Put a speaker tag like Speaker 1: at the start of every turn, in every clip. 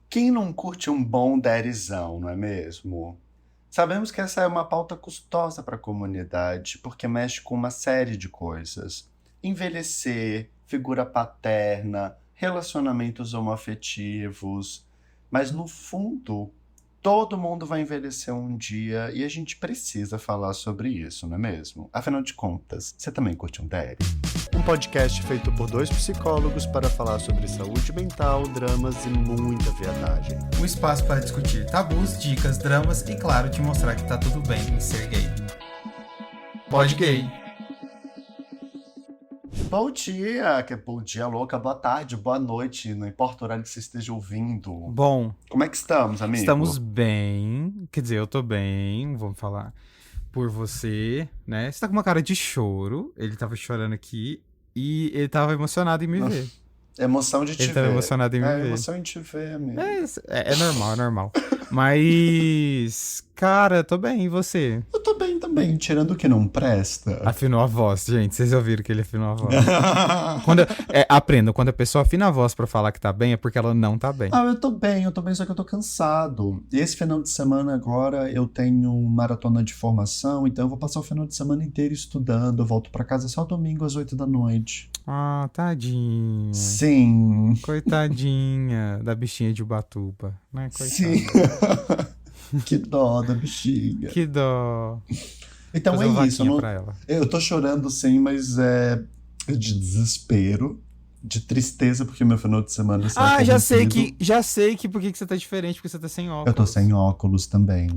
Speaker 1: Quem não curte um bom derizão, não é mesmo? Sabemos que essa é uma pauta custosa para a comunidade, porque mexe com uma série de coisas. Envelhecer, figura paterna, relacionamentos homoafetivos. Mas no fundo, todo mundo vai envelhecer um dia e a gente precisa falar sobre isso, não é mesmo? Afinal de contas, você também curte um dere? Um podcast feito por dois psicólogos para falar sobre saúde mental, dramas e muita viadagem.
Speaker 2: Um espaço para discutir tabus, dicas, dramas e, claro, te mostrar que tá tudo bem em ser gay. Pode gay.
Speaker 1: Bom dia, que é bom dia, louca, boa tarde, boa noite, não importa o horário que você esteja ouvindo.
Speaker 3: Bom,
Speaker 1: Como é que estamos, amigo?
Speaker 3: estamos bem. Quer dizer, eu tô bem, vamos falar por você, né? Você tá com uma cara de choro. Ele tava chorando aqui e ele tava emocionado em me ver.
Speaker 1: Emoção de te
Speaker 3: Ele
Speaker 1: ver.
Speaker 3: tava emocionado em me ver.
Speaker 1: Emoção em te ver, amigo.
Speaker 3: É normal, é normal. Mas, cara, tô bem, e você?
Speaker 1: Eu tô bem também, tirando o que não presta.
Speaker 3: Afinou a voz, gente. Vocês ouviram que ele afinou a voz. Aprendam, quando a pessoa afina a voz pra falar que tá bem, é porque ela não tá bem.
Speaker 1: Eu tô bem, só que eu tô cansado. E esse final de semana agora eu tenho maratona de formação, então eu vou passar o final de semana inteiro estudando. Eu volto pra casa só domingo às 8 da noite.
Speaker 3: Ah, tadinha.
Speaker 1: Sim.
Speaker 3: Coitadinha da bichinha de Ubatuba, né? Coitada.
Speaker 1: Sim. Que dó da bexiga.
Speaker 3: Que dó.
Speaker 1: Então
Speaker 3: Fazer uma
Speaker 1: é isso.
Speaker 3: vaquinha pra ela.
Speaker 1: Eu tô chorando sim, mas é de desespero, de tristeza, porque meu final de semana será
Speaker 3: Já sei
Speaker 1: corrompido.
Speaker 3: por que você tá diferente, porque você tá sem óculos.
Speaker 1: Eu tô sem óculos também.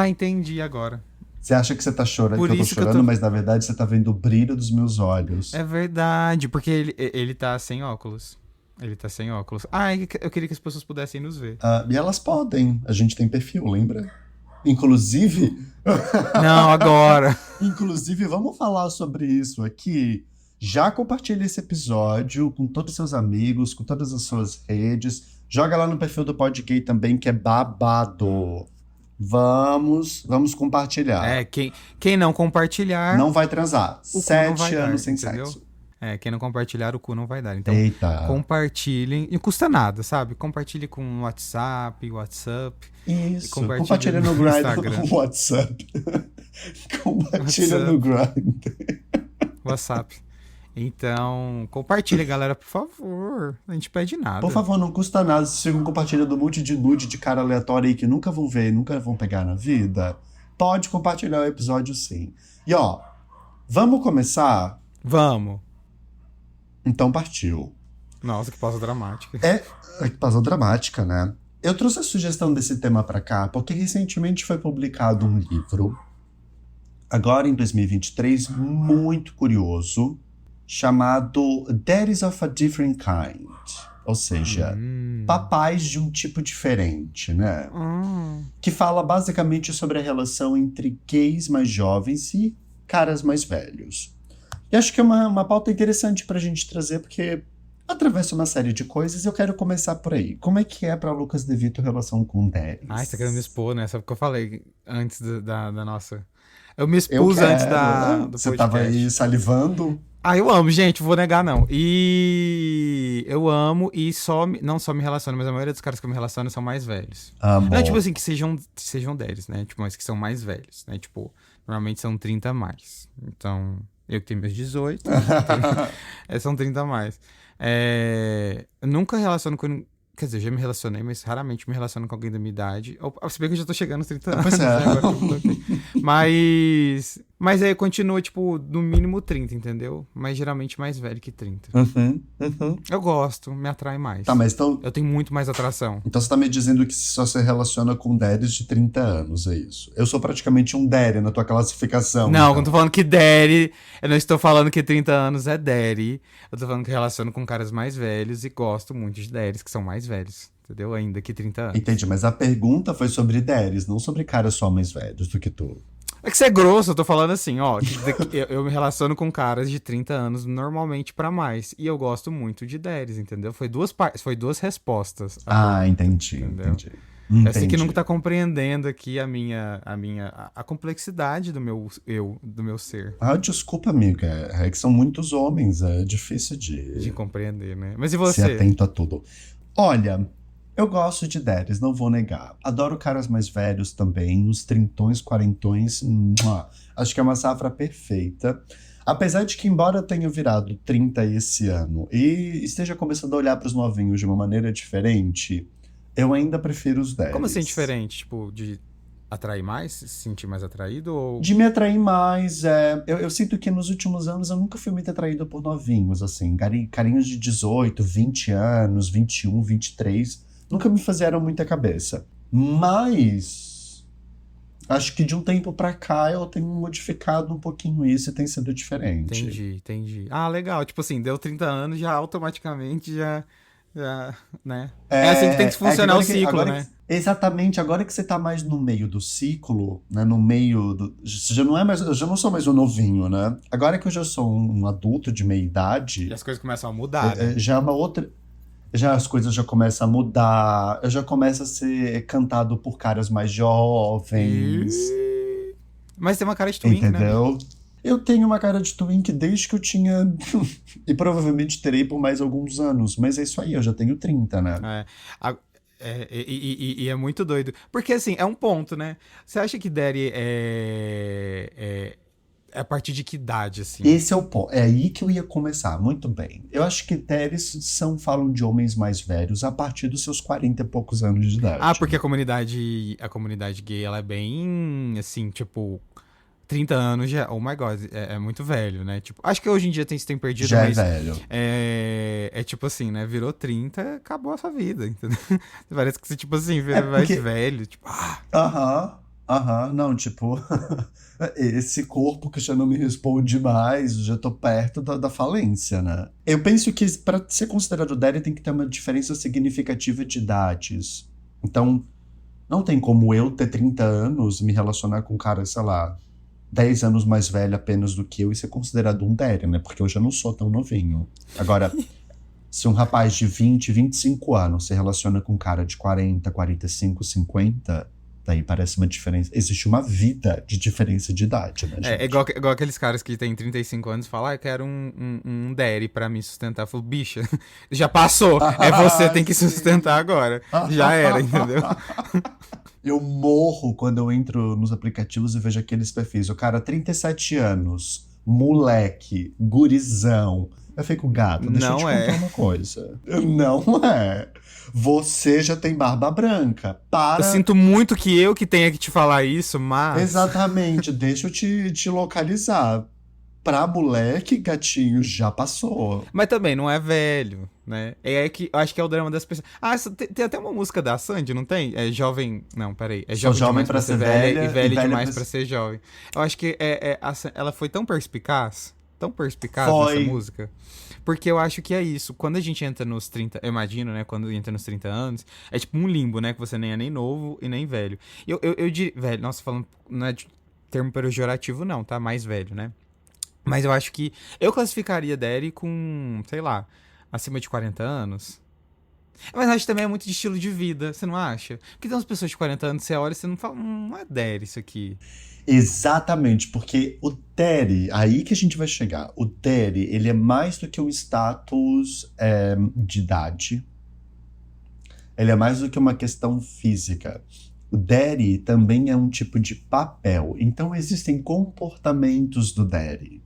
Speaker 3: Entendi agora.
Speaker 1: Você acha que você tá chorando,
Speaker 3: Por
Speaker 1: que eu tô
Speaker 3: isso que eu
Speaker 1: chorando,
Speaker 3: tô-
Speaker 1: mas na verdade você tá vendo o brilho dos meus olhos.
Speaker 3: É verdade, porque ele tá sem óculos. Ele tá sem óculos. Eu queria que as pessoas pudessem nos ver.
Speaker 1: E elas podem, a gente tem perfil, lembra? Inclusive,
Speaker 3: Não, agora.
Speaker 1: inclusive, vamos falar sobre isso aqui. Já compartilha esse episódio com todos os seus amigos, com todas as suas redes. Joga lá no perfil do Podgay também, que é babado. Vamos compartilhar.
Speaker 3: Quem não compartilhar,
Speaker 1: Não vai transar.
Speaker 3: cu não
Speaker 1: 7
Speaker 3: vai dar,
Speaker 1: anos sem
Speaker 3: entendeu?
Speaker 1: sexo.
Speaker 3: Quem não compartilhar, o cu não vai dar. Então,
Speaker 1: Eita.
Speaker 3: compartilhem. Não custa nada, sabe? Compartilhe com o WhatsApp.
Speaker 1: Isso.
Speaker 3: Compartilha
Speaker 1: Compartilha no
Speaker 3: no
Speaker 1: Grindr.
Speaker 3: Instagram.
Speaker 1: WhatsApp. Compartilha no Grindr.
Speaker 3: WhatsApp. Então, compartilha, galera, por favor. A gente pede nada.
Speaker 1: Por favor, não custa nada. Se ficam compartilhando um monte de nude de cara aleatório aí que nunca vão ver, nunca vão pegar na vida, pode compartilhar o episódio sim. E ó, vamos começar?
Speaker 3: Vamos.
Speaker 1: Então partiu.
Speaker 3: Nossa, que pausa dramática.
Speaker 1: Que pausa dramática, né? Eu trouxe a sugestão desse tema pra cá porque recentemente foi publicado um livro, agora em 2023, muito curioso, chamado Daddies of a Different Kind. Ou seja, papais de um tipo diferente, né? Que fala basicamente sobre a relação entre gays mais jovens e caras mais velhos. E acho que é uma pauta interessante pra gente trazer, porque atravessa uma série de coisas e eu quero começar por aí. Como é que é pra Lucas De Vito a relação com daddies?
Speaker 3: Você tá querendo me expor, né? Sabe o que eu falei antes da nossa... Eu me expus antes do
Speaker 1: Você
Speaker 3: podcast.
Speaker 1: tava aí salivando?
Speaker 3: Eu amo, gente, vou negar não. E eu amo e não só me relaciono, mas a maioria dos caras que eu me relaciono são mais velhos.
Speaker 1: Amor.
Speaker 3: Não, tipo assim, que sejam deles, né? Tipo, mas que são mais velhos, né? Tipo, normalmente são 30 a mais. Então, eu que tenho meus 18, são 30 a mais. Eu nunca relaciono com... Quer dizer, já me relacionei, mas raramente me relaciono com alguém da minha idade. Se bem que eu já tô chegando aos 30 anos.
Speaker 1: Pois é.
Speaker 3: Né? Agora que eu tô aqui. Mas aí continua, tipo, no mínimo 30, entendeu? Mas geralmente mais velho que 30. Eu gosto, me atrai mais.
Speaker 1: Tá, mas então...
Speaker 3: Eu tenho muito mais atração.
Speaker 1: Então você tá me dizendo que só se relaciona com daddies de 30 anos, é isso? Eu sou praticamente um daddy na tua classificação.
Speaker 3: Não,
Speaker 1: então.
Speaker 3: quando eu tô falando que daddy, eu não estou falando que 30 anos é daddy. Eu tô falando que relaciono com caras mais velhos e gosto muito de daddies que são mais velhos. Entendeu? Ainda que 30 anos.
Speaker 1: Entendi, mas a pergunta foi sobre daddies, não sobre caras só mais velhos do que tu.
Speaker 3: É que você é grosso, eu tô falando assim, ó. Eu me relaciono com caras de 30 anos normalmente pra mais. E eu gosto muito de daddies, entendeu? Foi duas respostas.
Speaker 1: Entendi,
Speaker 3: Entendeu?
Speaker 1: entendi.
Speaker 3: Eu sei que nunca tá compreendendo aqui a complexidade do meu ser.
Speaker 1: Desculpa, amiga. É que são muitos homens, é difícil
Speaker 3: De
Speaker 1: de
Speaker 3: compreender, né? Mas e
Speaker 1: ser
Speaker 3: você?
Speaker 1: atento a tudo. Olha, Eu gosto de Deres, não vou negar. Adoro caras mais velhos também, uns trintões, quarentões. Acho que é uma safra perfeita. Apesar de que, embora eu tenha virado 30 esse ano e esteja começando a olhar para os novinhos de uma maneira diferente, eu ainda prefiro os
Speaker 3: Como assim
Speaker 1: Deres.
Speaker 3: diferente? Tipo, de atrair mais? Se sentir mais atraído ou...
Speaker 1: De me atrair mais, eu sinto que nos últimos anos eu nunca fui muito atraído por novinhos, assim, carinhos de 18, 20 anos, 21, 23, nunca me fizeram muita cabeça. Mas acho que de um tempo pra cá eu tenho modificado um pouquinho isso e tem sido diferente.
Speaker 3: Entendi, entendi. Ah, legal. Tipo assim, deu 30 anos, já automaticamente né? É assim que tem que
Speaker 1: Que
Speaker 3: funcionar o ciclo, né?
Speaker 1: exatamente, agora que você tá mais no meio do ciclo, né, no meio do, você já não é mais, eu já não sou mais um novinho, né? Agora que eu já sou um adulto de meia
Speaker 3: E
Speaker 1: idade,
Speaker 3: as coisas começam a mudar, né?
Speaker 1: já é uma outra, já as coisas já começam a mudar, eu já começo a ser cantado por caras mais jovens,
Speaker 3: E... Mas tem uma cara de twink, né?
Speaker 1: entendeu? Eu tenho uma cara de twink desde que eu tinha, e provavelmente terei por mais alguns anos, mas é isso aí, eu já tenho 30, né?
Speaker 3: É, a- e é muito doido. Porque, assim, é um ponto, né? Você acha que Daddy é a partir de que idade, assim?
Speaker 1: Esse é o ponto. É aí que eu ia começar. Muito bem. Eu acho que falam de homens mais velhos a partir dos seus 40 e poucos anos de
Speaker 3: Ah,
Speaker 1: idade.
Speaker 3: porque a comunidade gay, ela é bem, assim, tipo, 30 anos já, oh my god, é muito velho, né? Tipo, acho que hoje em dia se tem perdido,
Speaker 1: Já é
Speaker 3: mas
Speaker 1: velho.
Speaker 3: é tipo assim, né? Virou 30, acabou a sua vida, entendeu? Parece que você, tipo assim,
Speaker 1: É
Speaker 3: vira mais
Speaker 1: porque.
Speaker 3: velho, tipo,
Speaker 1: Aham, aham, não, tipo. Esse corpo que já não me responde mais, já tô perto da falência, né? Eu penso que para ser considerado daddy tem que ter uma diferença significativa de idades. Então, não tem como eu ter 30 anos, me relacionar com um cara, sei lá, 10 anos mais velho apenas do que eu e ser considerado um daddy, né? Porque eu já não sou tão novinho. Agora, se um rapaz de 20, 25 anos se relaciona com um cara de 40, 45, 50, daí parece uma diferença. Existe uma vida de diferença de idade, né,
Speaker 3: é
Speaker 1: gente?
Speaker 3: igual aqueles caras que têm 35 anos e falam, eu quero um daddy pra me sustentar. Eu falo, bicha, já passou, é você
Speaker 1: Ah,
Speaker 3: tem que
Speaker 1: sim.
Speaker 3: sustentar agora. Já era, entendeu?
Speaker 1: Eu morro quando eu entro nos aplicativos e vejo aqueles perfis. O cara, 37 anos, moleque, gurizão. Eu fico, gata, deixa eu te
Speaker 3: Não
Speaker 1: contar
Speaker 3: é.
Speaker 1: uma coisa. Não é. Você já tem barba branca.
Speaker 3: Eu
Speaker 1: Para.
Speaker 3: sinto muito que eu que tenha que te falar isso, mas.
Speaker 1: Exatamente, deixa eu te localizar. Pra moleque, gatinho, já passou.
Speaker 3: Mas também não é velho, né? É que eu acho que é o drama das pessoas. Ah, tem até uma música da Sandy, não tem? É jovem. Não, peraí. É
Speaker 1: Sou
Speaker 3: jovem
Speaker 1: jovem
Speaker 3: demais
Speaker 1: pra
Speaker 3: pra ser
Speaker 1: ser
Speaker 3: velha e
Speaker 1: velha e
Speaker 3: velha
Speaker 1: velha
Speaker 3: demais
Speaker 1: pra
Speaker 3: pra
Speaker 1: ser...
Speaker 3: ser jovem. Eu acho que ela foi tão perspicaz nessa
Speaker 1: Foi.
Speaker 3: música. Porque eu acho que é isso. Quando a gente entra nos 30, eu imagino, né? Quando entra nos 30 anos, é tipo um limbo, né? Que você nem é nem novo e nem velho. Eu diria. Velho, nossa, falando. Não é de termo pejorativo, não, tá? Mais velho, né? Mas eu acho que eu classificaria Daddy com, sei lá, acima de 40 anos. Mas acho que também é muito de estilo de vida, você não acha? Porque tem umas pessoas de 40 anos, você olha e você não fala, não é Daddy isso aqui.
Speaker 1: Exatamente, porque o Daddy, aí que a gente vai chegar. O Daddy, ele é mais do que um status de idade. Ele é mais do que uma questão física. O Daddy também é um tipo de papel. Então existem comportamentos do Daddy,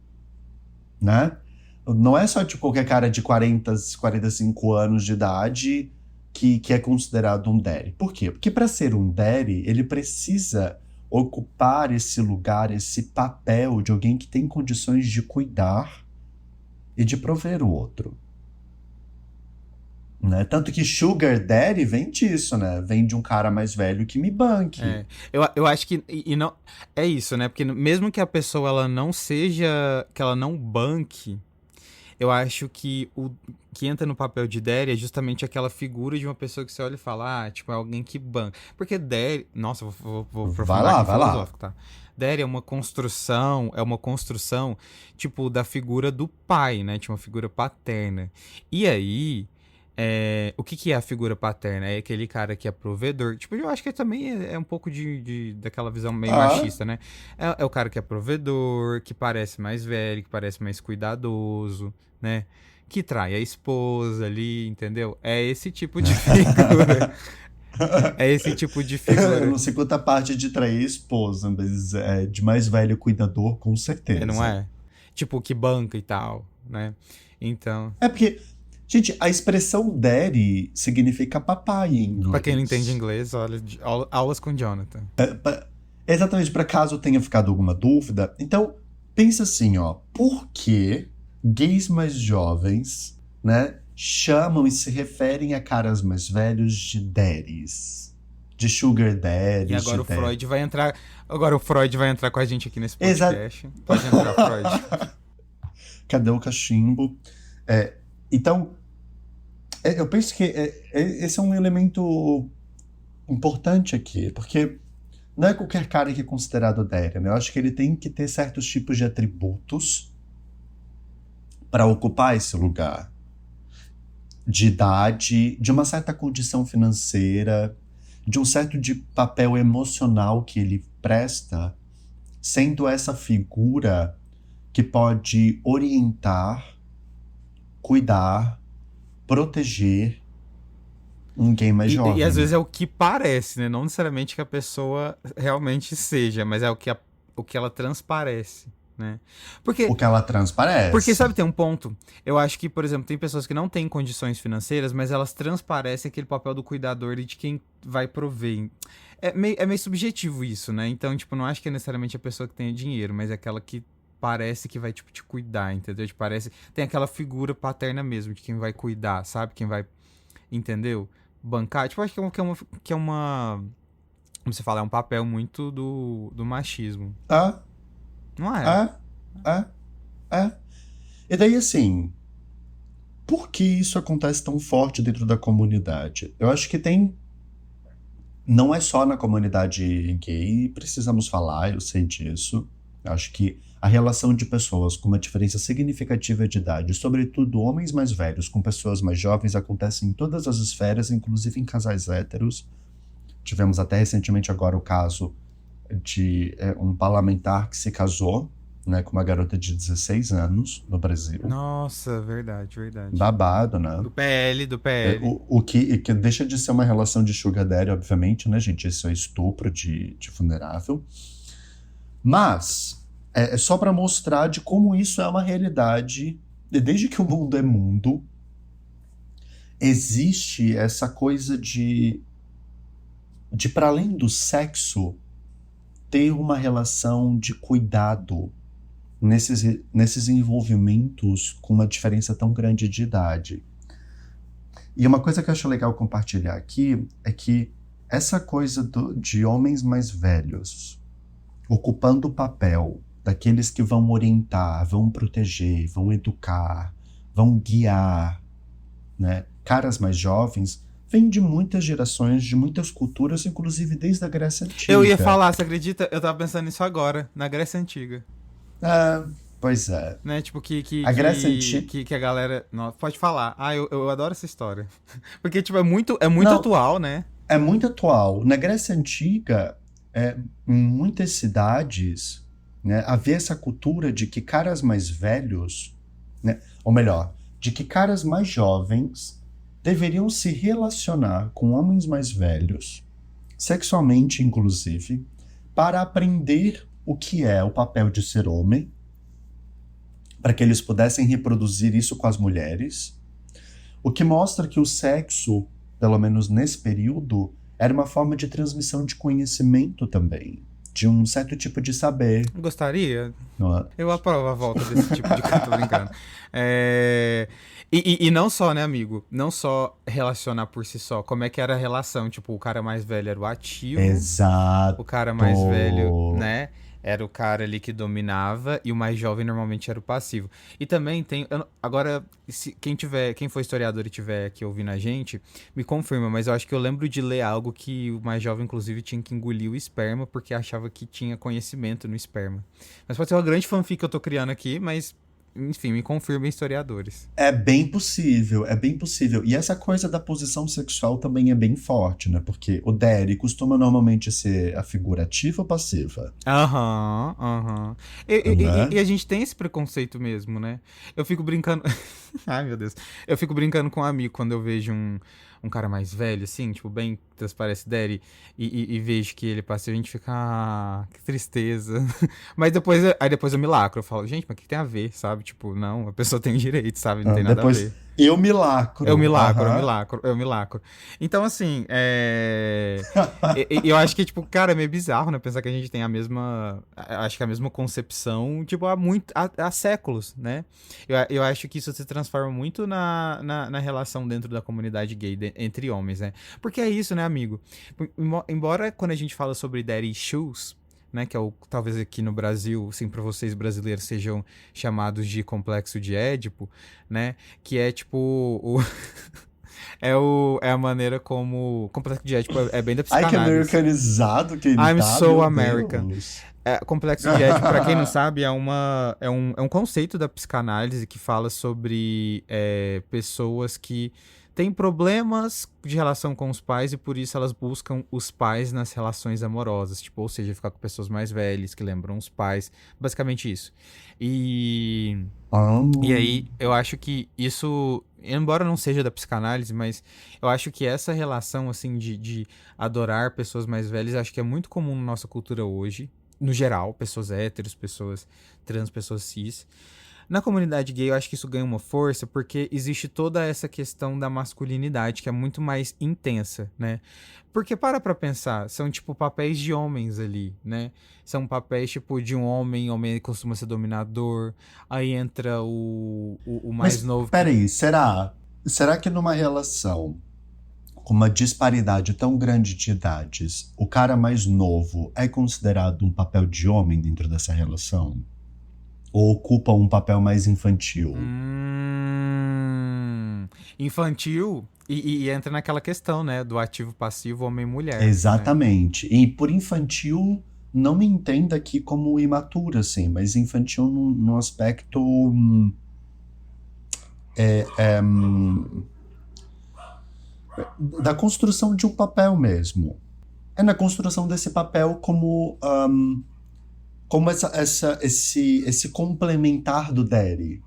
Speaker 1: né? Não é só tipo qualquer cara de 40, 45 anos de idade que é considerado um daddy. Por quê? Porque para ser um daddy, ele precisa ocupar esse lugar, esse papel de alguém que tem condições de cuidar e de prover o outro. Né? Tanto que Sugar Daddy vem disso, né? Vem de um cara mais velho que me banque.
Speaker 3: É, eu acho que e não é isso, né? Porque mesmo que a pessoa ela não seja, que ela não banque, eu acho que o que entra no papel de Daddy é justamente aquela figura de uma pessoa que você olha e fala, tipo, é alguém que banca. Porque Daddy, nossa, vou
Speaker 1: Vai
Speaker 3: aprofundar
Speaker 1: lá,
Speaker 3: aqui
Speaker 1: vai lá.
Speaker 3: filosófico, tá? Daddy é uma construção, tipo, da figura do pai, né? De uma figura paterna. E aí, o que é a figura paterna? É aquele cara que é provedor. Tipo, eu acho que também é um pouco daquela visão meio
Speaker 1: Ah,
Speaker 3: machista, né? É o cara que é provedor, que parece mais velho, que parece mais cuidadoso, né? que trai a esposa ali, entendeu? É esse tipo de figura. É esse tipo de
Speaker 1: Eu
Speaker 3: figura.
Speaker 1: não sei quanta parte de trair a esposa, mas de mais velho cuidador, com
Speaker 3: Não
Speaker 1: certeza.
Speaker 3: é? Tipo, que banca e tal, né? Então,
Speaker 1: É porque, gente, a expressão daddy significa papai em
Speaker 3: pra quem não entende
Speaker 1: inglês.
Speaker 3: inglês, olha, aulas com Jonathan.
Speaker 1: Exatamente, para caso tenha ficado alguma dúvida. Então, pensa assim, ó, por que gays mais jovens, né, chamam e se referem a caras mais velhos de daddies? De sugar
Speaker 3: E
Speaker 1: daddies, de
Speaker 3: agora o
Speaker 1: dad.
Speaker 3: Freud vai entrar. Agora o Freud vai entrar com a gente aqui nesse
Speaker 1: Exato.
Speaker 3: podcast. Pode entrar, Freud.
Speaker 1: Cadê o cachimbo? É, então, eu penso que esse é um elemento importante aqui, porque não é qualquer cara que é considerado daddy, né? Eu acho que ele tem que ter certos tipos de atributos para ocupar esse lugar. De idade, de uma certa condição financeira, de um certo de papel emocional que ele presta, sendo essa figura que pode orientar, cuidar, proteger um gay mais
Speaker 3: E às
Speaker 1: jovem.
Speaker 3: vezes é o que parece, né? Não necessariamente que a pessoa realmente seja, mas é o que ela transparece, né?
Speaker 1: O
Speaker 3: Porque,
Speaker 1: que ela
Speaker 3: porque,
Speaker 1: transparece.
Speaker 3: sabe, tem um ponto. Eu acho que, por exemplo, tem pessoas que não têm condições financeiras, mas elas transparecem aquele papel do cuidador e de quem vai prover. É meio subjetivo isso, né? Então, tipo, não acho que é necessariamente a pessoa que tenha dinheiro, mas é aquela que parece que vai, tipo, te cuidar, entendeu? Tipo, parece... Tem aquela figura paterna mesmo, de quem vai cuidar, sabe? Quem vai, entendeu? Bancar. Tipo, acho que é uma... Como você fala, é um papel muito do machismo.
Speaker 1: Ah,
Speaker 3: Não é?
Speaker 1: ah, ah, ah. E daí, assim, por que isso acontece tão forte dentro da comunidade? Eu acho que tem. Não é só na comunidade gay, precisamos falar, eu sei disso. Eu acho que a relação de pessoas com uma diferença significativa de idade, sobretudo homens mais velhos com pessoas mais jovens, acontece em todas as esferas, inclusive em casais héteros. Tivemos até recentemente agora o caso de um parlamentar que se casou, né, com uma garota de 16 anos no Brasil.
Speaker 3: Nossa, verdade, verdade.
Speaker 1: Babado, né?
Speaker 3: Do PL, do PL.
Speaker 1: O que deixa de ser uma relação de sugar daddy, obviamente, né, gente? Isso é estupro de vulnerável. Mas é só para mostrar de como isso é uma realidade. E desde que o mundo é mundo, existe essa coisa de para além do sexo, ter uma relação de cuidado nesses envolvimentos com uma diferença tão grande de idade. E uma coisa que eu acho legal compartilhar aqui é que essa coisa de homens mais velhos ocupando o papel daqueles que vão orientar, vão proteger, vão educar, vão guiar, né? Caras mais jovens, vem de muitas gerações, de muitas culturas, inclusive desde a Grécia Antiga.
Speaker 3: Eu ia falar, você acredita? Eu tava pensando nisso agora, na Grécia Antiga.
Speaker 1: Ah, pois é.
Speaker 3: Né? Tipo,
Speaker 1: A Grécia Antiga...
Speaker 3: que a galera. Nossa, pode falar. Ah, eu adoro essa história. Porque, tipo, é muito
Speaker 1: Não,
Speaker 3: atual, né?
Speaker 1: é muito atual. Na Grécia Antiga, em muitas cidades, né, havia essa cultura de que caras mais velhos, né, ou melhor, de que caras mais jovens deveriam se relacionar com homens mais velhos, sexualmente inclusive, para aprender o que é o papel de ser homem, para que eles pudessem reproduzir isso com as mulheres, o que mostra que o sexo, pelo menos nesse período, era uma forma de transmissão de conhecimento também, de um certo tipo de saber.
Speaker 3: Gostaria?
Speaker 1: Não é?
Speaker 3: Eu aprovo a volta desse tipo de coisa, tô brincando. E não só, né, amigo? Não só relacionar por si só. Como é que era a relação? Tipo, o cara mais velho era o ativo,
Speaker 1: Exato.
Speaker 3: o cara mais velho, né? Era o cara ali que dominava e o mais jovem normalmente era o passivo. E também tem. Agora, quem for historiador e tiver aqui ouvindo a gente, me confirma, mas eu acho que eu lembro de ler algo que o mais jovem, inclusive, tinha que engolir o esperma porque achava que tinha conhecimento no esperma. Mas pode ser uma grande fanfic que eu tô criando aqui, mas enfim, me confirmem historiadores.
Speaker 1: É bem possível, é bem possível. E essa coisa da posição sexual também é bem forte, né? Porque o Daddy costuma normalmente ser a figura ativa ou passiva,
Speaker 3: Aham, aham. E
Speaker 1: né?
Speaker 3: a gente tem esse preconceito mesmo, né? Eu fico brincando. Ai, meu Deus. Eu fico brincando com um amigo quando eu vejo um cara mais velho, assim, tipo, bem transparece daddy, e vejo que ele passa, a gente fica, que tristeza. Mas depois eu me lacro, eu falo, gente, mas o que tem a ver, sabe? Tipo, não, a pessoa tem direito, sabe? Não tem nada a
Speaker 1: Depois,
Speaker 3: ver.
Speaker 1: eu me
Speaker 3: Eu me
Speaker 1: lacro.
Speaker 3: lacro, eu me
Speaker 1: Aham.
Speaker 3: lacro, eu me lacro. Então, assim, eu acho que, tipo, cara, é meio bizarro, né? Pensar que a gente tem a mesma. Acho que a mesma concepção, tipo, há séculos, né? Eu acho que isso se transforma muito na relação dentro da comunidade gay, entre homens, né? Porque é isso, né, amigo? Embora quando a gente fala sobre daddy issues, né, que é o talvez aqui no Brasil, assim, para vocês brasileiros sejam chamados de complexo de Édipo, né, que é tipo é a maneira como complexo de Édipo é bem da
Speaker 1: Ai, que
Speaker 3: psicanálise.
Speaker 1: americanizado que ele
Speaker 3: I'm
Speaker 1: tá,
Speaker 3: so
Speaker 1: meu
Speaker 3: American.
Speaker 1: Deus.
Speaker 3: Complexo de Édipo, para quem não sabe, é um conceito da psicanálise que fala sobre pessoas que têm problemas de relação com os pais e por isso elas buscam os pais nas relações amorosas, tipo, ou seja, ficar com pessoas mais velhas que lembram os pais, basicamente isso. E
Speaker 1: Ah,
Speaker 3: e aí, eu acho que isso, embora não seja da psicanálise, mas eu acho que essa relação, assim, de adorar pessoas mais velhas, eu acho que é muito comum na nossa cultura hoje, no geral, pessoas héteros, pessoas trans, pessoas cis. Na comunidade gay, eu acho que isso ganha uma força porque existe toda essa questão da masculinidade que é muito mais intensa, né? Porque pra pensar, são tipo papéis de homens ali, né? São papéis tipo de um homem costuma ser dominador, aí entra o mais
Speaker 1: mas
Speaker 3: novo que.
Speaker 1: peraí, será que numa relação com uma disparidade tão grande de idades, o cara mais novo é considerado um papel de homem dentro dessa relação? Ou ocupa um papel mais infantil?
Speaker 3: Infantil e entra naquela questão, né? Do ativo passivo homem-mulher, né?
Speaker 1: Exatamente. E por infantil, não me entenda aqui como imaturo, assim, mas infantil num aspecto da construção de um papel mesmo. É na construção desse papel como esse complementar do daddy,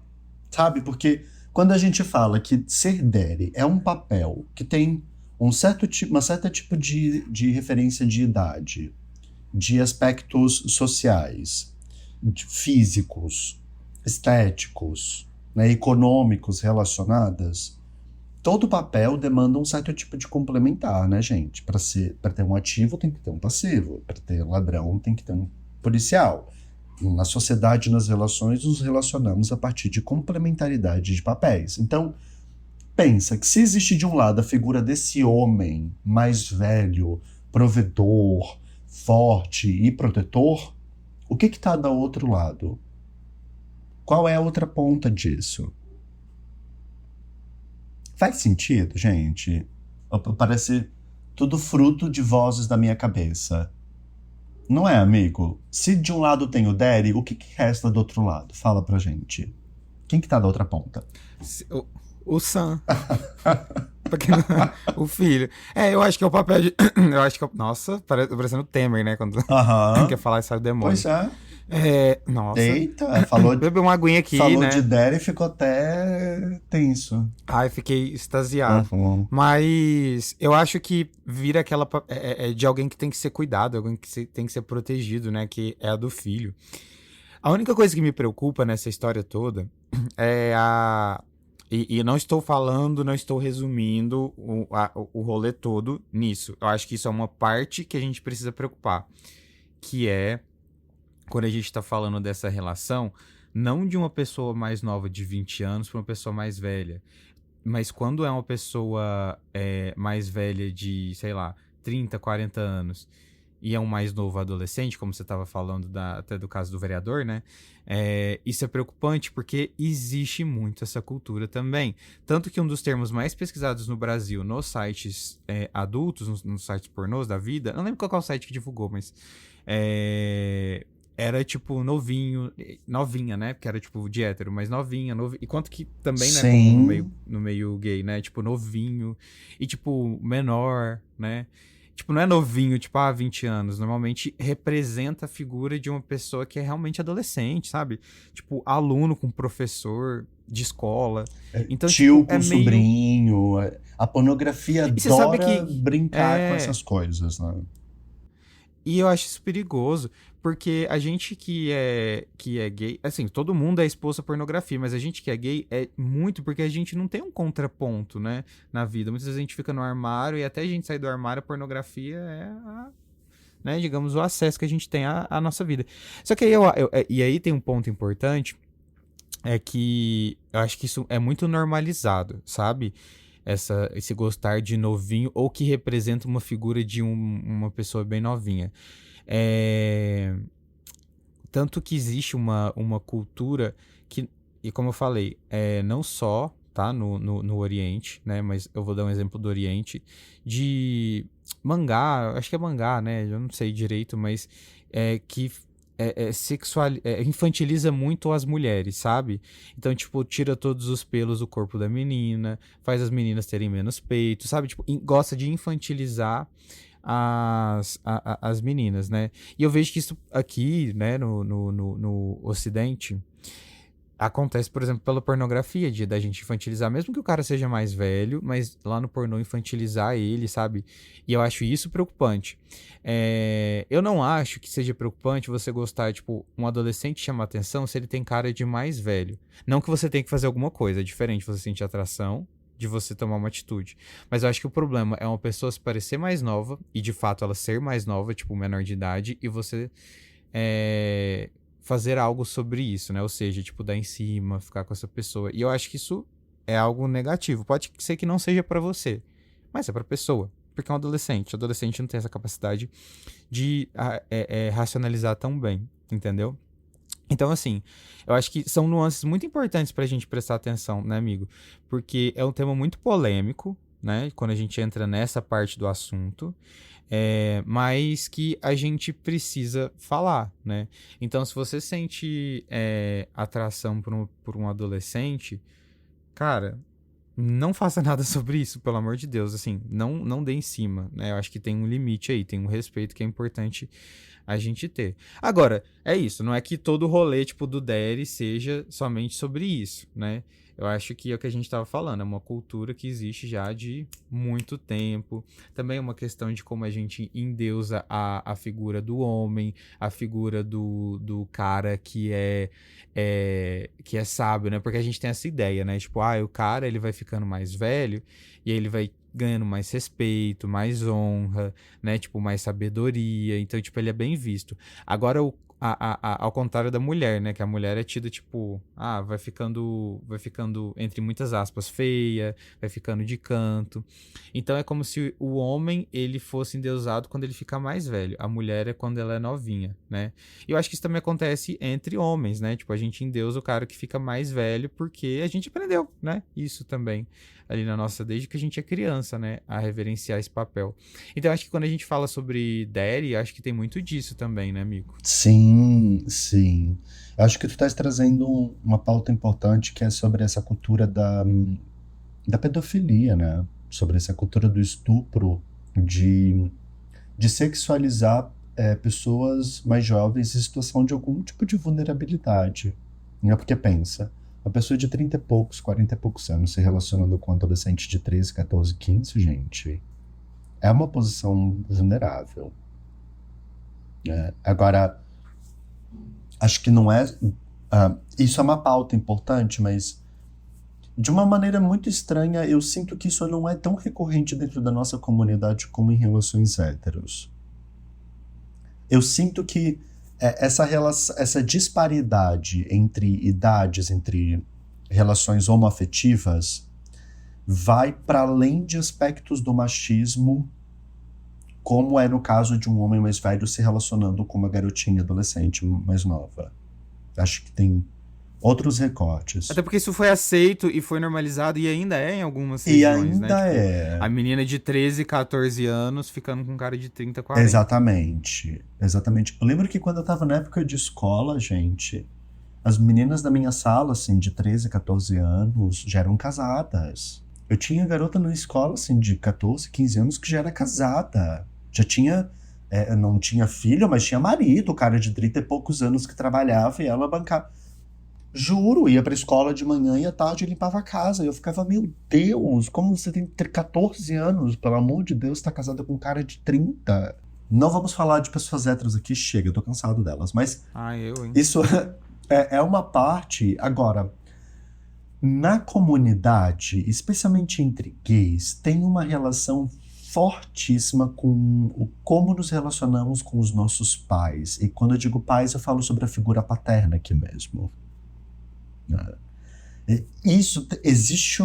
Speaker 1: sabe? Porque quando a gente fala que ser daddy é um papel que tem uma certa tipo de referência de idade, de aspectos sociais, físicos, estéticos, né, econômicos relacionadas, todo papel demanda um certo tipo de complementar, né, gente? Para ter um ativo tem que ter um passivo, para ter ladrão tem que ter um policial. Na sociedade, nas relações, nos relacionamos a partir de complementaridade de papéis. Então, pensa que se existe de um lado a figura desse homem mais velho, provedor, forte e protetor, o que está do outro lado? Qual é a outra ponta disso? Faz sentido, gente? Parece tudo fruto de vozes da minha cabeça. Não é, amigo? Se de um lado tem o Daddy, o que resta do outro lado? Fala pra gente. Quem que tá da outra ponta?
Speaker 3: O Sam. O filho. Eu acho que é o papel de. Eu acho que nossa, parecendo o Temer, né? Quando quer
Speaker 1: Aham.
Speaker 3: falar e sai o demônio.
Speaker 1: Pois é.
Speaker 3: Nossa.
Speaker 1: Eita, falou,
Speaker 3: Beber uma aguinha aqui,
Speaker 1: falou de
Speaker 3: né?
Speaker 1: Daddy e ficou até tenso.
Speaker 3: Ai, fiquei extasiado.
Speaker 1: Uhum.
Speaker 3: Mas eu acho que vira aquela. De alguém que tem que ser cuidado, alguém que tem que ser protegido, né? Que é a do filho. A única coisa que me preocupa nessa história toda é a. E não estou falando, não estou resumindo o rolê todo nisso. Eu acho que isso é uma parte que a gente precisa preocupar. Que é quando a gente está falando dessa relação, não de uma pessoa mais nova de 20 anos para uma pessoa mais velha. Mas quando é uma pessoa mais velha de, sei lá, 30, 40 anos e é um mais novo adolescente, como você estava falando até do caso do vereador, né? Isso é preocupante porque existe muito essa cultura também. Tanto que um dos termos mais pesquisados no Brasil nos sites adultos, nos sites pornôs da vida, não lembro qual é o site que divulgou, mas era, tipo, novinho, novinha, né? Porque era, tipo, de hétero, mas novinha, novinha. E quanto que também não é comum
Speaker 1: Sim.
Speaker 3: no meio gay, né? Tipo, novinho e, tipo, menor, né? Tipo, não é novinho, tipo, 20 anos. Normalmente representa a figura de uma pessoa que é realmente adolescente, sabe? Tipo, aluno com professor de escola. Então, tipo,
Speaker 1: Tio
Speaker 3: é
Speaker 1: com
Speaker 3: meio...
Speaker 1: sobrinho. A pornografia
Speaker 3: E você sabe
Speaker 1: adora
Speaker 3: que...
Speaker 1: brincar com
Speaker 3: É...
Speaker 1: essas coisas, né?
Speaker 3: E eu acho isso perigoso, porque a gente que é gay, assim, todo mundo é exposto à pornografia, mas a gente que é gay é muito porque a gente não tem um contraponto, né, na vida. Muitas vezes a gente fica no armário e até a gente sair do armário, a pornografia é, né, digamos, o acesso que a gente tem à nossa vida. Só que aí e aí tem um ponto importante, é que eu acho que isso é muito normalizado, sabe? Esse gostar de novinho ou que representa uma figura de uma pessoa bem novinha. É, tanto que existe uma cultura que, e como eu falei, não só tá no Oriente, né? Mas eu vou dar um exemplo do Oriente, de mangá, acho que é mangá, né? Eu não sei direito, mas que infantiliza muito as mulheres, sabe? Então, tipo, tira todos os pelos do corpo da menina, faz as meninas terem menos peito, sabe? Tipo, gosta de infantilizar as meninas, né? E eu vejo que isso aqui, né, no Ocidente, acontece, por exemplo, pela pornografia, da gente infantilizar, mesmo que o cara seja mais velho, mas lá no pornô infantilizar ele, sabe? E eu acho isso preocupante. Eu não acho que seja preocupante você gostar, tipo, um adolescente chama atenção se ele tem cara de mais velho. Não que você tenha que fazer alguma coisa, é diferente você sentir atração de você tomar uma atitude. Mas eu acho que o problema é uma pessoa se parecer mais nova, e de fato ela ser mais nova, tipo, menor de idade, e você fazer algo sobre isso, né? Ou seja, tipo, dar em cima, ficar com essa pessoa. E eu acho que isso é algo negativo. Pode ser que não seja pra você, mas é pra pessoa. Porque é um adolescente. O adolescente não tem essa capacidade de racionalizar tão bem, entendeu? Então, assim, eu acho que são nuances muito importantes pra gente prestar atenção, né, amigo? Porque é um tema muito polêmico, né? Quando a gente entra nessa parte do assunto, mas que a gente precisa falar, né? Então, se você sente atração por um adolescente, cara, não faça nada sobre isso, pelo amor de Deus, assim, não dê em cima, né? Eu acho que tem um limite aí, tem um respeito que é importante a gente ter. Agora, é isso, não é que todo rolê, tipo, do Daddy seja somente sobre isso, né? Eu acho que é o que a gente estava falando, é uma cultura que existe já de muito tempo. Também é uma questão de como a gente endeusa a figura do homem, a figura do cara que é sábio, né? Porque a gente tem essa ideia, né? Tipo, o cara ele vai ficando mais velho e aí ele vai ganhando mais respeito, mais honra, né? Tipo, mais sabedoria. Então, tipo, ele é bem visto. Agora, ao contrário da mulher, né? Que a mulher é tida, tipo, vai ficando, entre muitas aspas, feia, vai ficando de canto. Então, é como se o homem, ele fosse endeusado quando ele fica mais velho. A mulher é quando ela é novinha, né? E eu acho que isso também acontece entre homens, né? Tipo, a gente endeusa o cara que fica mais velho porque a gente aprendeu, né? Isso também ali na nossa, desde que a gente é criança, né? A reverenciar esse papel. Então, eu acho que quando a gente fala sobre daddy, acho que tem muito disso também, né, amigo?
Speaker 1: Sim, sim. Eu acho que tu estás trazendo uma pauta importante que é sobre essa cultura da pedofilia, né? Sobre essa cultura do estupro, de sexualizar pessoas mais jovens em situação de algum tipo de vulnerabilidade. Né? Porque pensa, uma pessoa de 30 e poucos, 40 e poucos anos se relacionando com um adolescente de 13, 14, 15, gente, é uma posição vulnerável. Né? Agora, acho que não é... isso é uma pauta importante, mas de uma maneira muito estranha, eu sinto que isso não é tão recorrente dentro da nossa comunidade como em relações héteros. Eu sinto que essa disparidade entre idades, entre relações homoafetivas, vai para além de aspectos do machismo, como é no caso de um homem mais velho se relacionando com uma garotinha adolescente mais nova. Acho que tem Outros recortes.
Speaker 3: Até porque isso foi aceito e foi normalizado e ainda é em algumas
Speaker 1: E
Speaker 3: regiões, né?
Speaker 1: ainda
Speaker 3: Tipo,
Speaker 1: é.
Speaker 3: a menina de 13, 14 anos ficando com um cara de 30, 40.
Speaker 1: Exatamente. Exatamente. Eu lembro que quando eu tava na época de escola, gente, as meninas da minha sala, assim, de 13, 14 anos, já eram casadas. Eu tinha garota na escola, assim, de 14, 15 anos que já era casada. Já tinha... não tinha filho, mas tinha marido, cara de 30 e poucos anos que trabalhava e ela bancava. Juro, ia pra escola de manhã e à tarde limpava a casa. E eu ficava, meu Deus, como você tem 14 anos? Pelo amor de Deus, tá casada com um cara de 30. Não vamos falar de pessoas héteros aqui, chega, eu tô cansado delas. Mas
Speaker 3: Hein?
Speaker 1: isso é uma parte. Agora, na comunidade, especialmente entre gays, tem uma relação fortíssima com como nos relacionamos com os nossos pais. E quando eu digo pais, eu falo sobre a figura paterna aqui mesmo. Isso, existe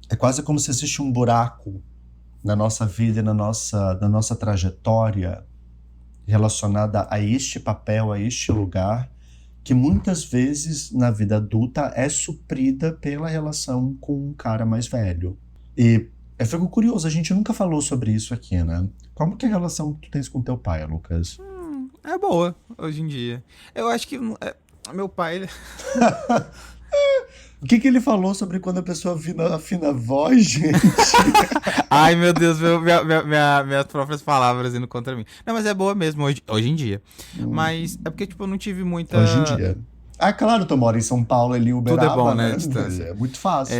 Speaker 1: é quase como se existe um buraco na nossa vida e na nossa trajetória relacionada a este papel, a este lugar, que muitas vezes na vida adulta é suprida pela relação com um cara mais velho. E eu fico curioso, a gente nunca falou sobre isso aqui, né? Como que é a relação que tu tens com teu pai, Lucas?
Speaker 3: É boa, hoje em dia. Eu acho que meu pai...
Speaker 1: O que ele falou sobre quando a pessoa afina a voz, gente?
Speaker 3: Ai, meu Deus, minhas próprias palavras indo contra mim. Não, mas é boa mesmo hoje em dia. Mas é porque, tipo, eu não tive muita...
Speaker 1: Hoje em dia. Ah, claro, tu mora em São Paulo, ali em Uberaba,
Speaker 3: Tudo é bom, né, a distância.
Speaker 1: É muito fácil.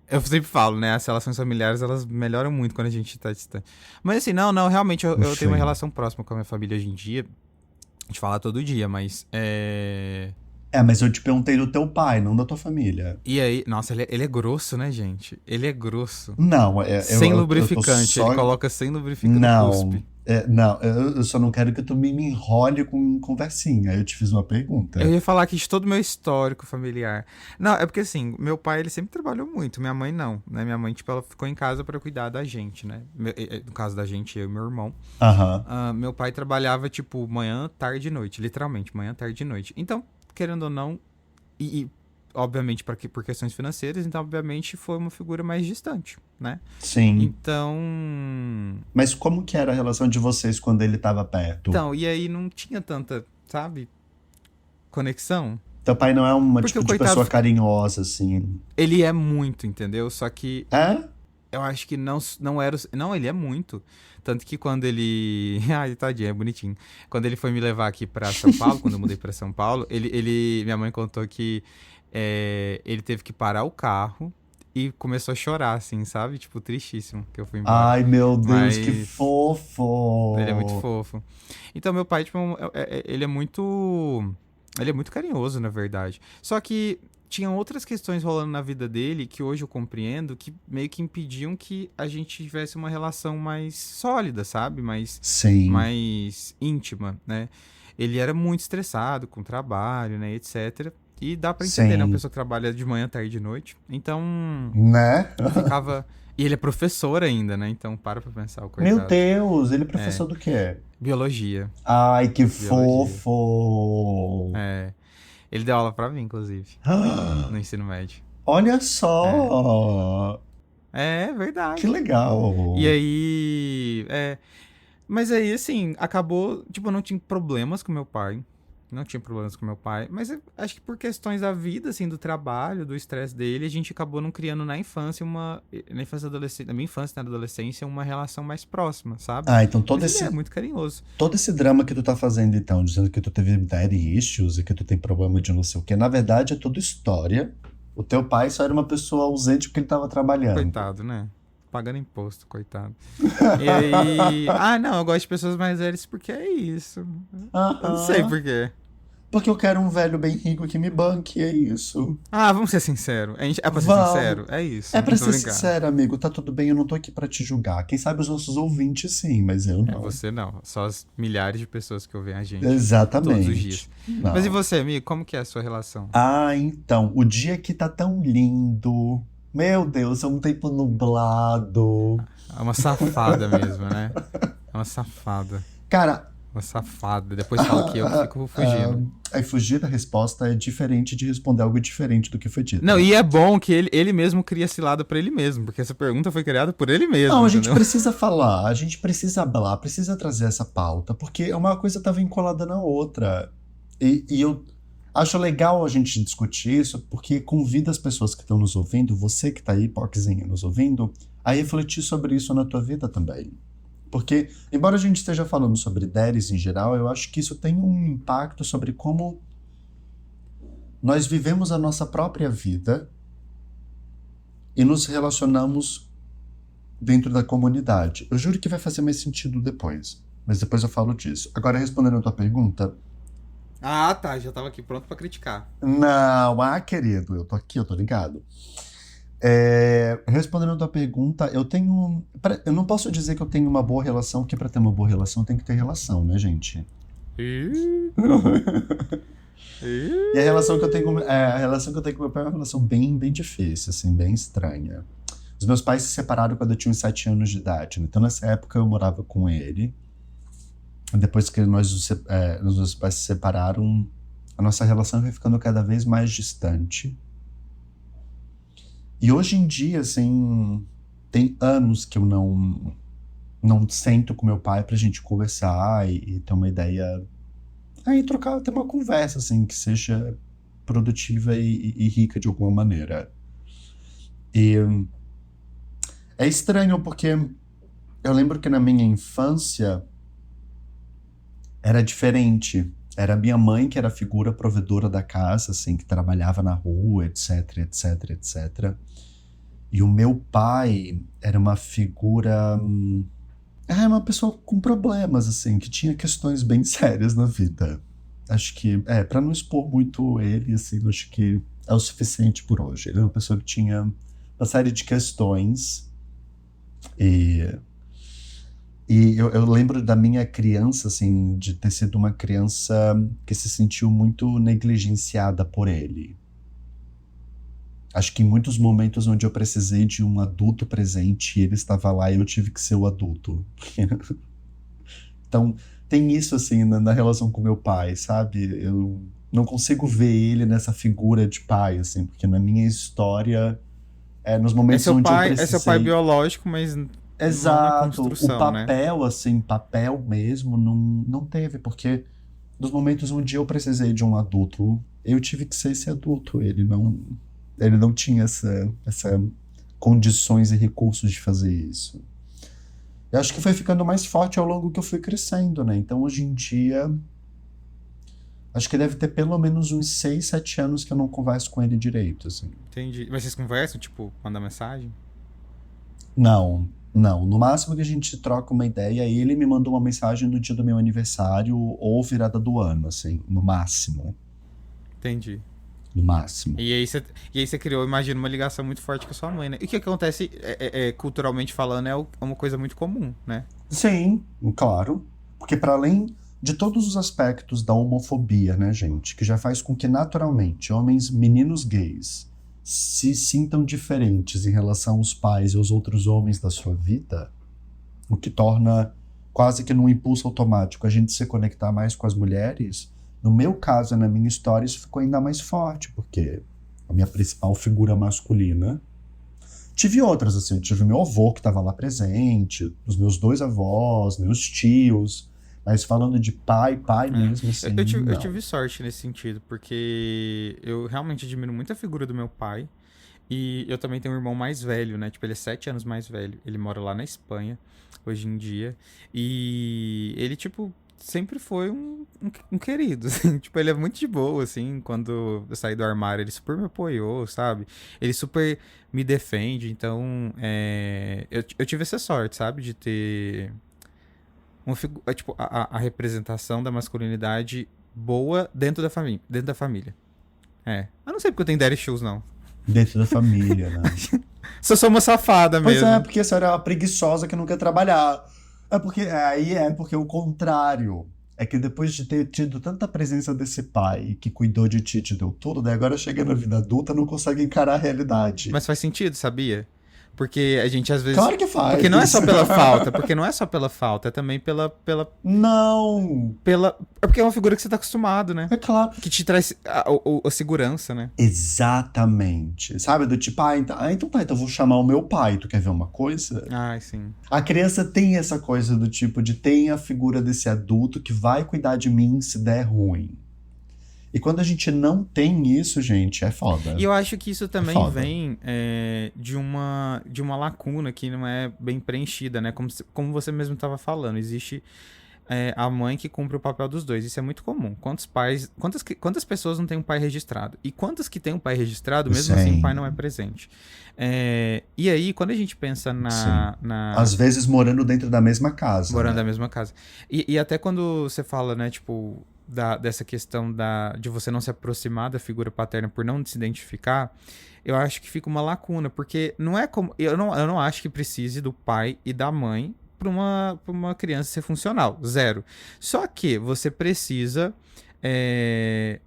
Speaker 3: Eu sempre falo, né, as relações familiares, elas melhoram muito quando a gente tá distante. Mas assim, não, realmente, eu tenho uma relação próxima com a minha família hoje em dia. A gente fala todo dia, mas
Speaker 1: mas eu te perguntei do teu pai, não da tua família.
Speaker 3: E aí, nossa, ele é grosso, né, gente? Ele é grosso.
Speaker 1: Não,
Speaker 3: sem lubrificante, ele coloca sem lubrificante no cuspe.
Speaker 1: Eu só não quero que tu me enrole com conversinha. Eu te fiz uma pergunta.
Speaker 3: Eu ia falar aqui de todo o meu histórico familiar. Não, é porque assim, meu pai, ele sempre trabalhou muito, minha mãe não, né? Minha mãe, tipo, ela ficou em casa pra cuidar da gente, né? No caso da gente, eu e meu irmão. Meu pai trabalhava, tipo, manhã, tarde e noite, literalmente, manhã, tarde e noite. Então, querendo ou não, obviamente por questões financeiras, então obviamente foi uma figura mais distante, né?
Speaker 1: Sim.
Speaker 3: Então...
Speaker 1: Mas como que era a relação de vocês quando ele estava perto?
Speaker 3: Então, e aí não tinha tanta, sabe, conexão.
Speaker 1: Teu pai não é uma tipo de pessoa carinhosa, assim?
Speaker 3: Ele é muito, entendeu? Só que...
Speaker 1: É?
Speaker 3: Eu acho que não era... Não, ele é muito. Tanto que quando ele... Ai, tadinho, é bonitinho. Quando ele foi me levar aqui pra São Paulo, quando eu mudei pra São Paulo, minha mãe contou que ele teve que parar o carro e começou a chorar, assim, sabe? Tipo, tristíssimo que eu fui embora.
Speaker 1: Ai, meu Deus, que fofo!
Speaker 3: Ele é muito fofo. Então, meu pai, tipo, ele é muito... Ele é muito carinhoso, na verdade. Só que tinham outras questões rolando na vida dele que hoje eu compreendo que meio que impediam que a gente tivesse uma relação mais sólida, sabe? Mais íntima, né? Ele era muito estressado com o trabalho, né, etc. E dá pra entender, né? Uma pessoa que trabalha de manhã, tarde e noite. Então...
Speaker 1: Né?
Speaker 3: Ficava... E ele é professor ainda, né? Então, para pra pensar, o coitado.
Speaker 1: Meu Deus, ele é professor do quê?
Speaker 3: Biologia.
Speaker 1: Ai, que fofo!
Speaker 3: Ele deu aula pra mim, inclusive. No ensino médio.
Speaker 1: Olha só!
Speaker 3: É verdade.
Speaker 1: Que legal!
Speaker 3: E aí... Mas aí, assim, acabou... Tipo, eu não tinha problemas com meu pai. Não tinha problemas com meu pai. Mas acho que por questões da vida, assim, do trabalho, do estresse dele, a gente acabou não criando na infância na minha infância, na adolescência, uma relação mais próxima, sabe?
Speaker 1: Então
Speaker 3: ele é muito carinhoso.
Speaker 1: Todo esse drama que tu tá fazendo, então, dizendo que tu teve daddy issues e que tu tem problema de não sei o quê, na verdade é tudo história. O teu pai só era uma pessoa ausente porque ele tava trabalhando.
Speaker 3: Coitado, né? Pagando imposto, coitado. E aí... não, eu gosto de pessoas mais velhas porque é isso. Eu não sei por quê.
Speaker 1: Porque eu quero um velho bem rico que me banque, é isso.
Speaker 3: Vamos ser sinceros. É pra ser sincero? É isso.
Speaker 1: É pra ser sincero, amigo. Tá tudo bem, eu não tô aqui pra te julgar. Quem sabe os nossos ouvintes sim, mas eu não.
Speaker 3: Você não. Só as milhares de pessoas que ouvem a gente.
Speaker 1: Exatamente.
Speaker 3: Todos os dias. Não. Mas e você, amigo? Como que é a sua relação?
Speaker 1: Então. O dia que tá tão lindo... Meu Deus, é um tempo nublado.
Speaker 3: É uma safada mesmo, né? É uma safada.
Speaker 1: Cara,
Speaker 3: Uma safada. Depois fala que eu que fico fugindo.
Speaker 1: Aí fugir da resposta é diferente de responder algo diferente do que foi dito.
Speaker 3: Não, e é bom que ele mesmo cria cilada pra ele mesmo, porque essa pergunta foi criada por ele mesmo,
Speaker 1: Não, a gente
Speaker 3: entendeu?
Speaker 1: precisa falar, a gente precisa falar, precisa trazer essa pauta, porque uma coisa tá vinculada na outra. E eu acho legal a gente discutir isso, porque convida as pessoas que estão nos ouvindo, você que tá aí, POCzinha, nos ouvindo, a refletir sobre isso na tua vida também. Porque, embora a gente esteja falando sobre deres em geral, eu acho que isso tem um impacto sobre como nós vivemos a nossa própria vida e nos relacionamos dentro da comunidade. Eu juro que vai fazer mais sentido depois, mas depois eu falo disso. Agora, respondendo a tua pergunta...
Speaker 3: Ah, tá. Já tava aqui pronto pra criticar.
Speaker 1: Não, querido, eu tô aqui, eu tô ligado. Respondendo a tua pergunta, eu não posso dizer que eu tenho uma boa relação, porque pra ter uma boa relação tem que ter relação, né, gente? E a relação que eu tenho com meu pai é uma relação bem, bem difícil, assim, bem estranha. Os meus pais se separaram quando eu tinha uns 7 anos de idade, né? Então nessa época eu morava com ele. Depois que meus pais se separaram, a nossa relação foi ficando cada vez mais distante. E hoje em dia, assim, tem anos que eu não sento com meu pai pra gente conversar e ter uma ideia... Aí ter uma conversa, assim, que seja produtiva e rica de alguma maneira. E é estranho porque eu lembro que na minha infância era diferente. Era minha mãe que era a figura provedora da casa, assim, que trabalhava na rua, etc, etc, etc. E o meu pai era uma figura... uma pessoa com problemas, assim, que tinha questões bem sérias na vida. Acho que, pra não expor muito ele, assim, acho que é o suficiente por hoje. Ele era uma pessoa que tinha uma série de questões. E eu lembro da minha criança, assim, de ter sido uma criança que se sentiu muito negligenciada por ele. Acho que em muitos momentos onde eu precisei de um adulto presente, ele estava lá e eu tive que ser o adulto. Então, tem isso, assim, na relação com meu pai, sabe? Eu não consigo ver ele nessa figura de pai, assim, porque na minha história, nos momentos onde eu precisei...
Speaker 3: É seu pai biológico, mas...
Speaker 1: Exato, o
Speaker 3: né?
Speaker 1: papel, assim, papel mesmo, não teve, porque nos momentos onde eu precisei de um adulto, eu tive que ser esse adulto, ele não tinha essa condições e recursos de fazer isso. Eu acho que foi ficando mais forte ao longo que eu fui crescendo, né? Então, hoje em dia, acho que deve ter pelo menos uns 6, 7 anos que eu não converso com ele direito, assim.
Speaker 3: Entendi. Mas vocês conversam, tipo, mandar mensagem?
Speaker 1: Não. No máximo que a gente troca uma ideia, ele me mandou uma mensagem no dia do meu aniversário ou virada do ano, assim, no máximo.
Speaker 3: Entendi.
Speaker 1: No máximo.
Speaker 3: E aí você criou, imagino, uma ligação muito forte com a sua mãe, né? E o que acontece, culturalmente falando, é uma coisa muito comum, né?
Speaker 1: Sim, claro. Porque para além de todos os aspectos da homofobia, né, gente, que já faz com que naturalmente meninos gays se sintam diferentes em relação aos pais e aos outros homens da sua vida, o que torna quase que num impulso automático a gente se conectar mais com as mulheres. No meu caso, na minha história, isso ficou ainda mais forte, porque a minha principal figura masculina... Tive outras, assim, eu tive meu avô que estava lá presente, os meus 2 avós, meus tios... Mas falando de pai mesmo, assim,
Speaker 3: eu tive sorte nesse sentido, porque eu realmente admiro muito a figura do meu pai. E eu também tenho um irmão mais velho, né? Tipo, ele é 7 anos mais velho. Ele mora lá na Espanha, hoje em dia. E ele, tipo, sempre foi um querido, assim. Tipo, ele é muito de boa, assim. Quando eu saí do armário, ele super me apoiou, sabe? Ele super me defende. Então, eu tive essa sorte, sabe? De ter... tipo, a representação da masculinidade boa dentro da família. Eu não sei porque eu tenho daddy issues, não.
Speaker 1: Dentro da família, né?
Speaker 3: Só sou uma safada mesmo.
Speaker 1: Pois porque a senhora é uma preguiçosa que não quer trabalhar. Porque o contrário. É que depois de ter tido tanta presença desse pai que cuidou de ti, te deu tudo, daí agora chega na vida adulta não consegue encarar a realidade.
Speaker 3: Mas faz sentido, sabia? Porque a gente às vezes...
Speaker 1: Claro que faz.
Speaker 3: Porque não é só pela falta, porque não é só pela falta, é também
Speaker 1: Não!
Speaker 3: É porque é uma figura que você tá acostumado, né?
Speaker 1: É claro.
Speaker 3: Que te traz a segurança, né?
Speaker 1: Exatamente. Sabe? Do tipo, então tá, então eu vou chamar o meu pai. Tu quer ver uma coisa?
Speaker 3: Ai, sim.
Speaker 1: A criança tem essa coisa do tipo de tem a figura desse adulto que vai cuidar de mim se der ruim. E quando a gente não tem isso, gente, é foda.
Speaker 3: E eu acho que isso também
Speaker 1: foda.
Speaker 3: vem de uma lacuna que não é bem preenchida, né? Como você mesmo estava falando, existe a mãe que cumpre o papel dos dois. Isso é muito comum. Quantas pessoas não têm um pai registrado? E quantas que têm um pai registrado, mesmo assim o pai não é presente? E aí, quando a gente pensa
Speaker 1: Às vezes morando dentro da mesma casa.
Speaker 3: Morando
Speaker 1: né?
Speaker 3: na mesma casa. E até quando você fala, né, tipo... dessa questão de você não se aproximar da figura paterna por não se identificar, eu acho que fica uma lacuna, porque não é como... Eu não acho que precise do pai e da mãe para uma criança ser funcional, zero. Só que você precisa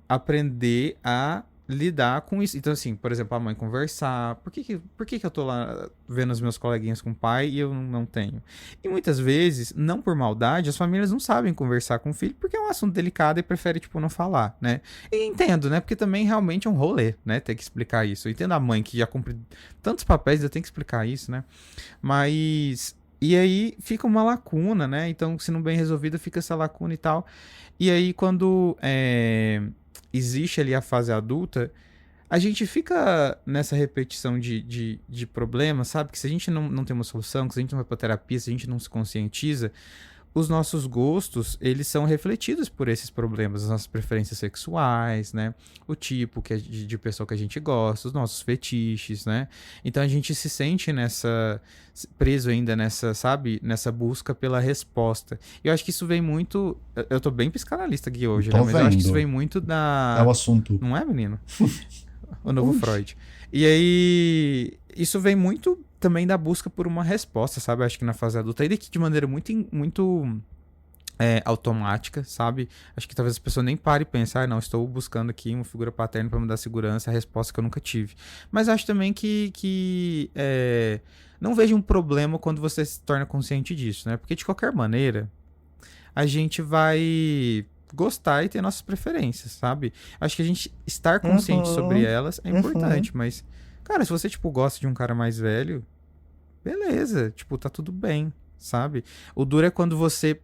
Speaker 3: aprender a lidar com isso. Então, assim, por exemplo, a mãe conversar. Por que eu tô lá vendo os meus coleguinhas com o pai e eu não tenho? E muitas vezes, não por maldade, as famílias não sabem conversar com o filho porque é um assunto delicado e prefere, tipo, não falar, né? E entendo, né? Porque também realmente é um rolê, né? Ter que explicar isso. Eu entendo a mãe que já cumpre tantos papéis, eu tenho que explicar isso, né? Mas... E aí fica uma lacuna, né? Então, se não bem resolvida, fica essa lacuna e tal. E aí, quando existe ali a fase adulta, a gente fica nessa repetição de problemas, sabe? Que se a gente não tem uma solução, que se a gente não vai pra terapia, se a gente não se conscientiza, os nossos gostos, eles são refletidos por esses problemas, as nossas preferências sexuais, né? O tipo de pessoa que a gente gosta, os nossos fetiches, né? Então a gente se sente preso ainda sabe? Nessa busca pela resposta. E eu acho que isso vem muito... Eu tô bem psicanalista aqui hoje, né? Mas eu acho que isso vem muito da...
Speaker 1: É o assunto.
Speaker 3: Não é, menino? O novo Freud. E aí, isso vem muito também da busca por uma resposta, sabe? Acho que na fase adulta, ainda que de maneira muito automática, sabe? Acho que talvez a pessoa nem pare e pense, não, estou buscando aqui uma figura paterna para me dar segurança, a resposta que eu nunca tive. Mas acho também que não vejo um problema quando você se torna consciente disso, né? Porque de qualquer maneira, a gente vai gostar e ter nossas preferências, sabe? Acho que a gente estar consciente sobre elas é importante, mas, cara, se você, tipo, gosta de um cara mais velho, beleza, tipo, tá tudo bem, sabe? O duro é quando você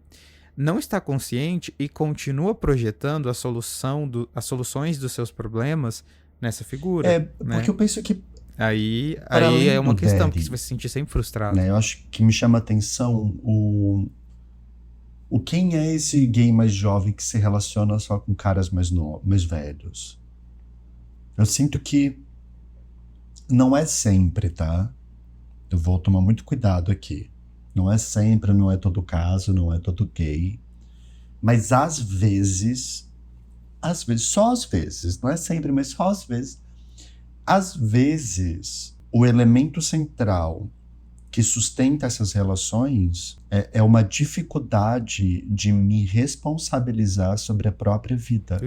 Speaker 3: não está consciente e continua projetando as soluções dos seus problemas nessa figura.
Speaker 1: Porque eu penso que
Speaker 3: Aí é uma questão, porque você vai se sentir sempre frustrado.
Speaker 1: Né, eu acho que me chama a atenção quem é esse gay mais jovem que se relaciona só com caras mais velhos. Eu sinto que não é sempre, tá? Eu vou tomar muito cuidado aqui. Não é sempre, não é todo caso, não é todo gay. Mas às vezes, só às vezes, não é sempre, mas só às vezes, o elemento central que sustenta essas relações é uma dificuldade de me responsabilizar sobre a própria vida.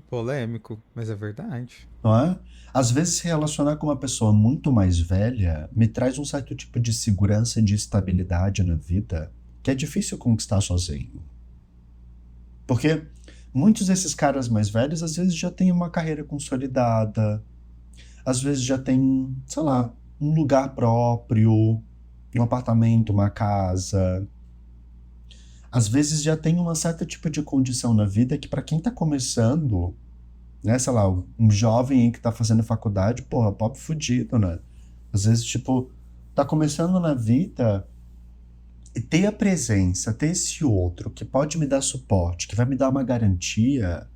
Speaker 3: Polêmico, mas é verdade.
Speaker 1: Não é? Às vezes, se relacionar com uma pessoa muito mais velha me traz um certo tipo de segurança e de estabilidade na vida que é difícil conquistar sozinho. Porque muitos desses caras mais velhos, às vezes, já têm uma carreira consolidada, às vezes já têm, sei lá, um lugar próprio, um apartamento, uma casa. Às vezes já tem um certo tipo de condição na vida que para quem tá começando, né, sei lá, um jovem aí que tá fazendo faculdade, porra, pobre fudido, né? Às vezes, tipo, tá começando na vida e ter a presença, ter esse outro que pode me dar suporte, que vai me dar uma garantia,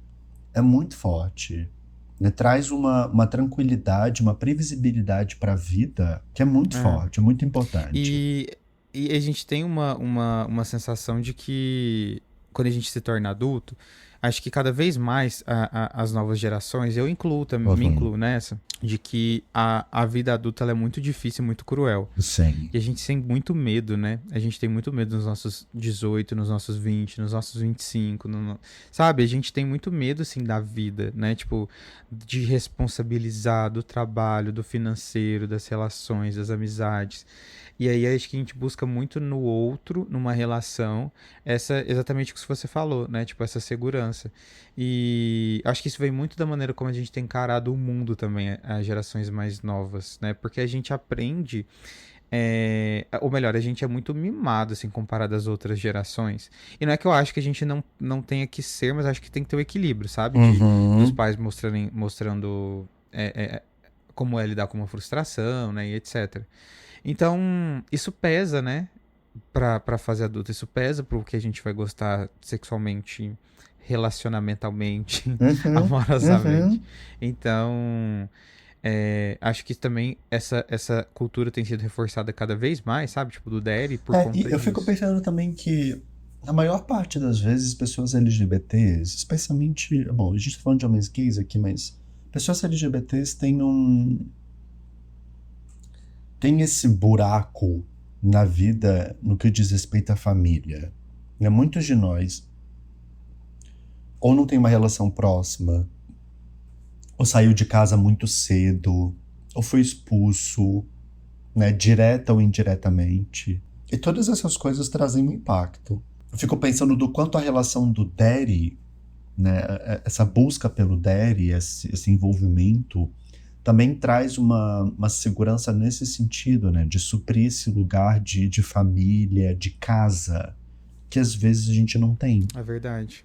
Speaker 1: é muito forte. Né? Traz uma tranquilidade, uma previsibilidade para a vida que é muito forte, é muito importante.
Speaker 3: E a gente tem uma sensação de que quando a gente se torna adulto, acho que cada vez mais as novas gerações, eu incluo também, me incluo nessa, de que a vida adulta ela é muito difícil e muito cruel.
Speaker 1: Sim.
Speaker 3: E a gente tem muito medo, né? A gente tem muito medo nos nossos 18, nos nossos 20, nos nossos 25, sabe? A gente tem muito medo, assim, da vida, né? Tipo, de responsabilizar do trabalho, do financeiro, das relações, das amizades. E aí acho que a gente busca muito no outro, numa relação, exatamente o que você falou, né? Tipo, essa segurança. E acho que isso vem muito da maneira como a gente tem encarado o mundo também, as gerações mais novas, né? Porque a gente aprende, ou melhor, a gente é muito mimado, assim, comparado às outras gerações. E não é que eu acho que a gente não tenha que ser, mas acho que tem que ter o equilíbrio, sabe? Dos pais mostrando como é lidar com uma frustração, né? E etc. Então, isso pesa, né, pra fase adulta. Isso pesa pro que a gente vai gostar sexualmente, relacionamentalmente, amorosamente. Então, acho que também essa cultura tem sido reforçada cada vez mais, sabe? Tipo, do daddy, por conta
Speaker 1: E eu
Speaker 3: disso.
Speaker 1: fico pensando também que, na maior parte das vezes, pessoas LGBTs, especialmente... Bom, a gente tá falando de homens gays aqui, mas pessoas LGBTs tem esse buraco na vida no que diz respeito à família. Né? Muitos de nós ou não tem uma relação próxima, ou saiu de casa muito cedo, ou foi expulso, né, direta ou indiretamente. E todas essas coisas trazem um impacto. Eu fico pensando do quanto a relação do daddy, né, essa busca pelo daddy, esse envolvimento, também traz uma segurança nesse sentido, né? De suprir esse lugar de família, de casa, que às vezes a gente não tem.
Speaker 3: É verdade.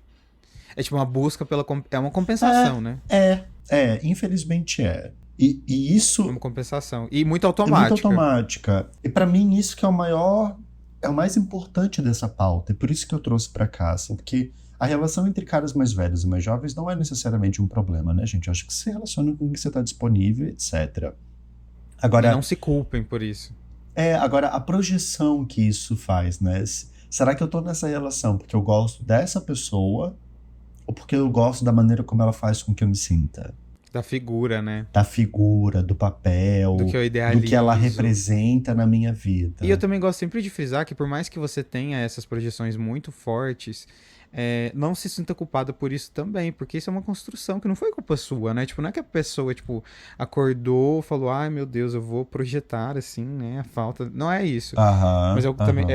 Speaker 3: É tipo uma busca é uma compensação, né?
Speaker 1: Infelizmente é. E isso...
Speaker 3: É uma compensação. E muito
Speaker 1: é
Speaker 3: automática.
Speaker 1: muito automática. E pra mim isso que é o mais importante dessa pauta. É por isso que eu trouxe pra cá, assim, porque a relação entre caras mais velhos e mais jovens não é necessariamente um problema, né, gente? Eu acho que se relaciona com o que você tá disponível, etc. Agora,
Speaker 3: e não se culpem por isso.
Speaker 1: Agora, a projeção que isso faz, né? Será que eu tô nessa relação porque eu gosto dessa pessoa ou porque eu gosto da maneira como ela faz com que eu me sinta?
Speaker 3: Da figura, né?
Speaker 1: Da figura, do papel,
Speaker 3: do que eu idealizo,
Speaker 1: do que ela representa na minha vida.
Speaker 3: E eu também gosto sempre de frisar que por mais que você tenha essas projeções muito fortes, não se sinta culpada por isso também, porque isso é uma construção que não foi culpa sua, né? Tipo, não é que a pessoa, tipo, acordou, falou, ai meu Deus, eu vou projetar, assim, né, a falta. Não é isso. Mas eu também...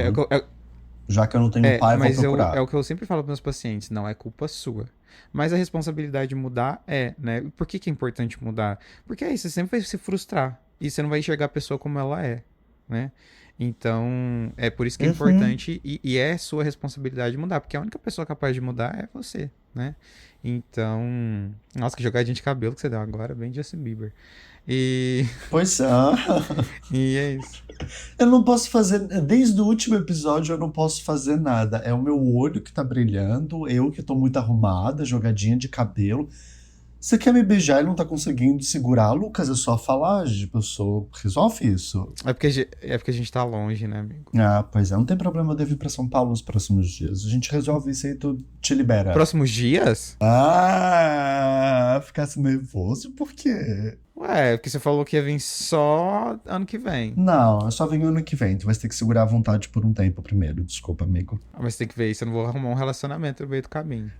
Speaker 1: Já que eu não tenho pai,
Speaker 3: mas
Speaker 1: vou procurar.
Speaker 3: É o que eu sempre falo para meus pacientes, não é culpa sua. Mas a responsabilidade de mudar né? Por que é importante mudar? Porque você sempre vai se frustrar e você não vai enxergar a pessoa como ela é, né? Então, é por isso que é importante e é sua responsabilidade mudar, porque a única pessoa capaz de mudar é você, né? Então, nossa, que jogadinha de cabelo que você deu agora, bem Justin Bieber.
Speaker 1: Pois é.
Speaker 3: E é isso.
Speaker 1: Eu não posso fazer, desde o último episódio eu não posso fazer nada. É o meu olho que tá brilhando, eu que tô muito arrumada, jogadinha de cabelo. Você quer me beijar e não tá conseguindo segurar, Lucas? É só falar, pessoa. Resolve isso.
Speaker 3: É porque a gente tá longe, né, amigo?
Speaker 1: Ah, pois é. Não tem problema, eu devo ir pra São Paulo nos próximos dias. A gente resolve isso aí e tu te libera.
Speaker 3: Próximos dias?
Speaker 1: Ficasse nervoso, por quê?
Speaker 3: Ué, porque você falou que ia vir só ano que vem.
Speaker 1: Não, eu só venho ano que vem. Tu vai ter que segurar a vontade por um tempo primeiro. Desculpa, amigo.
Speaker 3: Mas tem que ver isso, eu não vou arrumar um relacionamento no meio do caminho.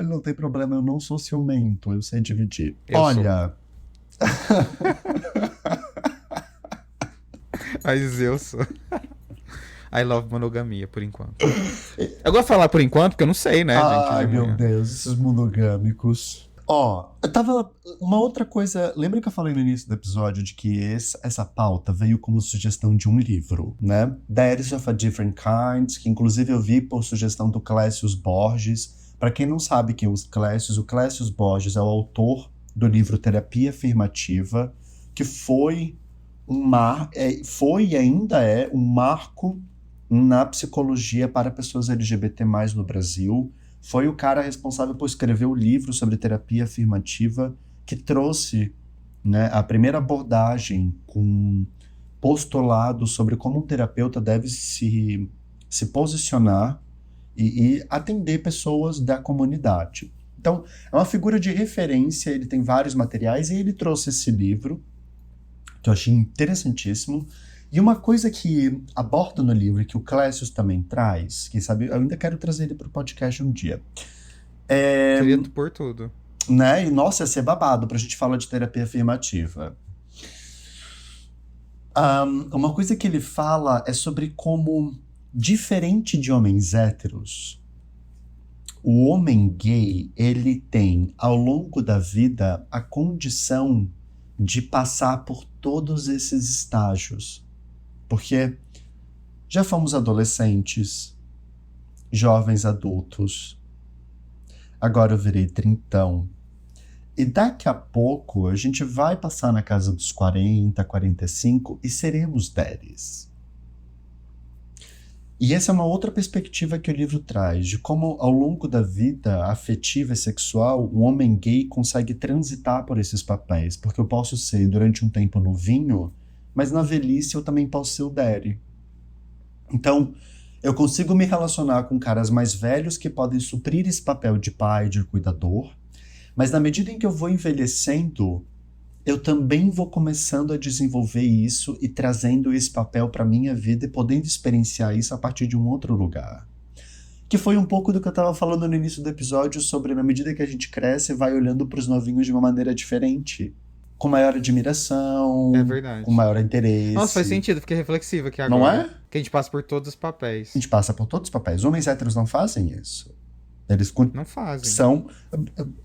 Speaker 1: Não tem problema, eu não sou ciumento, eu sei dividir.
Speaker 3: Olha. Mas eu sou. I love monogamia, por enquanto. Eu gosto de falar por enquanto, porque eu não sei, né, gente?
Speaker 1: Ai, meu Deus, esses monogâmicos. Eu tava... Uma outra coisa... Lembra que eu falei no início do episódio de que essa pauta veio como sugestão de um livro, né? Diaries of a Different Kind, que inclusive eu vi por sugestão do Clécius Borges. Pra quem não sabe quem é o Clécius Borges é o autor do livro Terapia Afirmativa, que foi e ainda é um marco na psicologia para pessoas LGBT+, no Brasil. Foi o cara responsável por escrever o livro sobre terapia afirmativa que trouxe, né, a primeira abordagem com postulado sobre como um terapeuta deve se posicionar e atender pessoas da comunidade. Então, é uma figura de referência, ele tem vários materiais, e ele trouxe esse livro, que eu achei interessantíssimo. E uma coisa que aborda no livro, que o Clécius também traz, quem sabe, eu ainda quero trazer ele para o podcast um dia.
Speaker 3: Queria por tudo.
Speaker 1: Né? E, nossa, ia ser babado pra gente falar de terapia afirmativa. Uma coisa que ele fala é sobre como, diferente de homens héteros, o homem gay, ele tem, ao longo da vida, a condição de passar por todos esses estágios. Porque já fomos adolescentes, jovens adultos, agora eu virei trintão. E daqui a pouco a gente vai passar na casa dos 40, 45 e seremos deres. E essa é uma outra perspectiva que o livro traz, de como ao longo da vida afetiva e sexual, o homem gay consegue transitar por esses papéis. Porque eu posso ser durante um tempo novinho, mas na velhice eu também posso ser o dere. Então, eu consigo me relacionar com caras mais velhos que podem suprir esse papel de pai, de cuidador, mas na medida em que eu vou envelhecendo, eu também vou começando a desenvolver isso e trazendo esse papel para minha vida e podendo experienciar isso a partir de um outro lugar. Que foi um pouco do que eu estava falando no início do episódio sobre, na medida que a gente cresce, vai olhando para os novinhos de uma maneira diferente. Com maior admiração,
Speaker 3: É verdade.
Speaker 1: com maior interesse.
Speaker 3: Nossa, faz sentido, fiquei reflexivo aqui agora.
Speaker 1: Não é?
Speaker 3: Que a gente passa por todos os papéis.
Speaker 1: A gente passa por todos os papéis. Homens héteros não fazem isso. Eles
Speaker 3: Não fazem.
Speaker 1: são...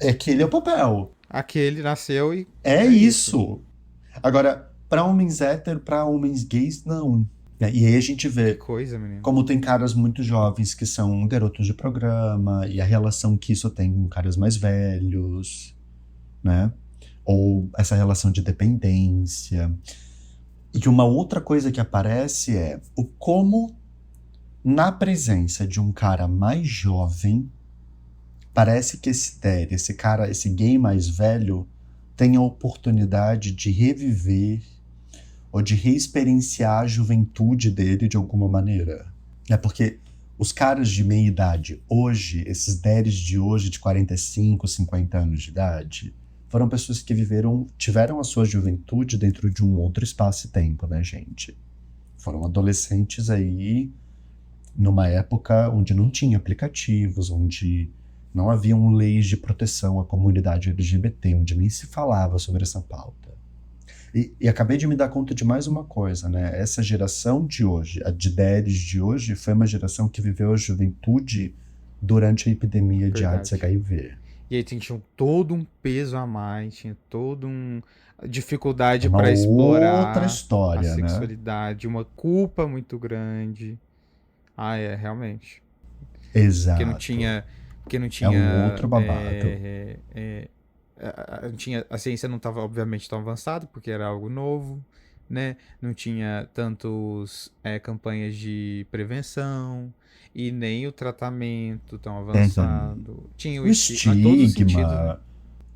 Speaker 1: Aquele é o papel.
Speaker 3: Aquele nasceu e...
Speaker 1: É isso. Agora, para homens héteros, para homens gays, não. E aí a gente
Speaker 3: Que
Speaker 1: vê
Speaker 3: coisa, menino.
Speaker 1: como tem caras muito jovens que são garotos de programa, e a relação que isso tem com caras mais velhos, né? Ou essa relação de dependência. E que uma outra coisa que aparece é o como, na presença de um cara mais jovem, parece que esse cara, esse gay mais velho, tem a oportunidade de reviver ou de reexperienciar a juventude dele de alguma maneira. É porque os caras de meia idade hoje, esses deres de hoje, de 45, 50 anos de idade, foram pessoas que tiveram a sua juventude dentro de um outro espaço e tempo, né, gente? Foram adolescentes aí numa época onde não tinha aplicativos, onde não haviam leis de proteção à comunidade LGBT, onde nem se falava sobre essa pauta. E acabei de me dar conta de mais uma coisa, né? Essa geração de hoje, a de deres de hoje, foi uma geração que viveu a juventude durante a epidemia de AIDS e HIV.
Speaker 3: E aí tinha todo um peso a mais, tinha toda uma dificuldade
Speaker 1: Uma
Speaker 3: para explorar
Speaker 1: outra história,
Speaker 3: a
Speaker 1: né?
Speaker 3: sexualidade, uma culpa muito grande. Realmente.
Speaker 1: Exato.
Speaker 3: Porque não tinha
Speaker 1: um outro babado.
Speaker 3: A ciência não estava, obviamente, tão avançada, porque era algo novo, né? Não tinha tantos campanhas de prevenção e nem o tratamento tão avançado. Tinha
Speaker 1: o estigma,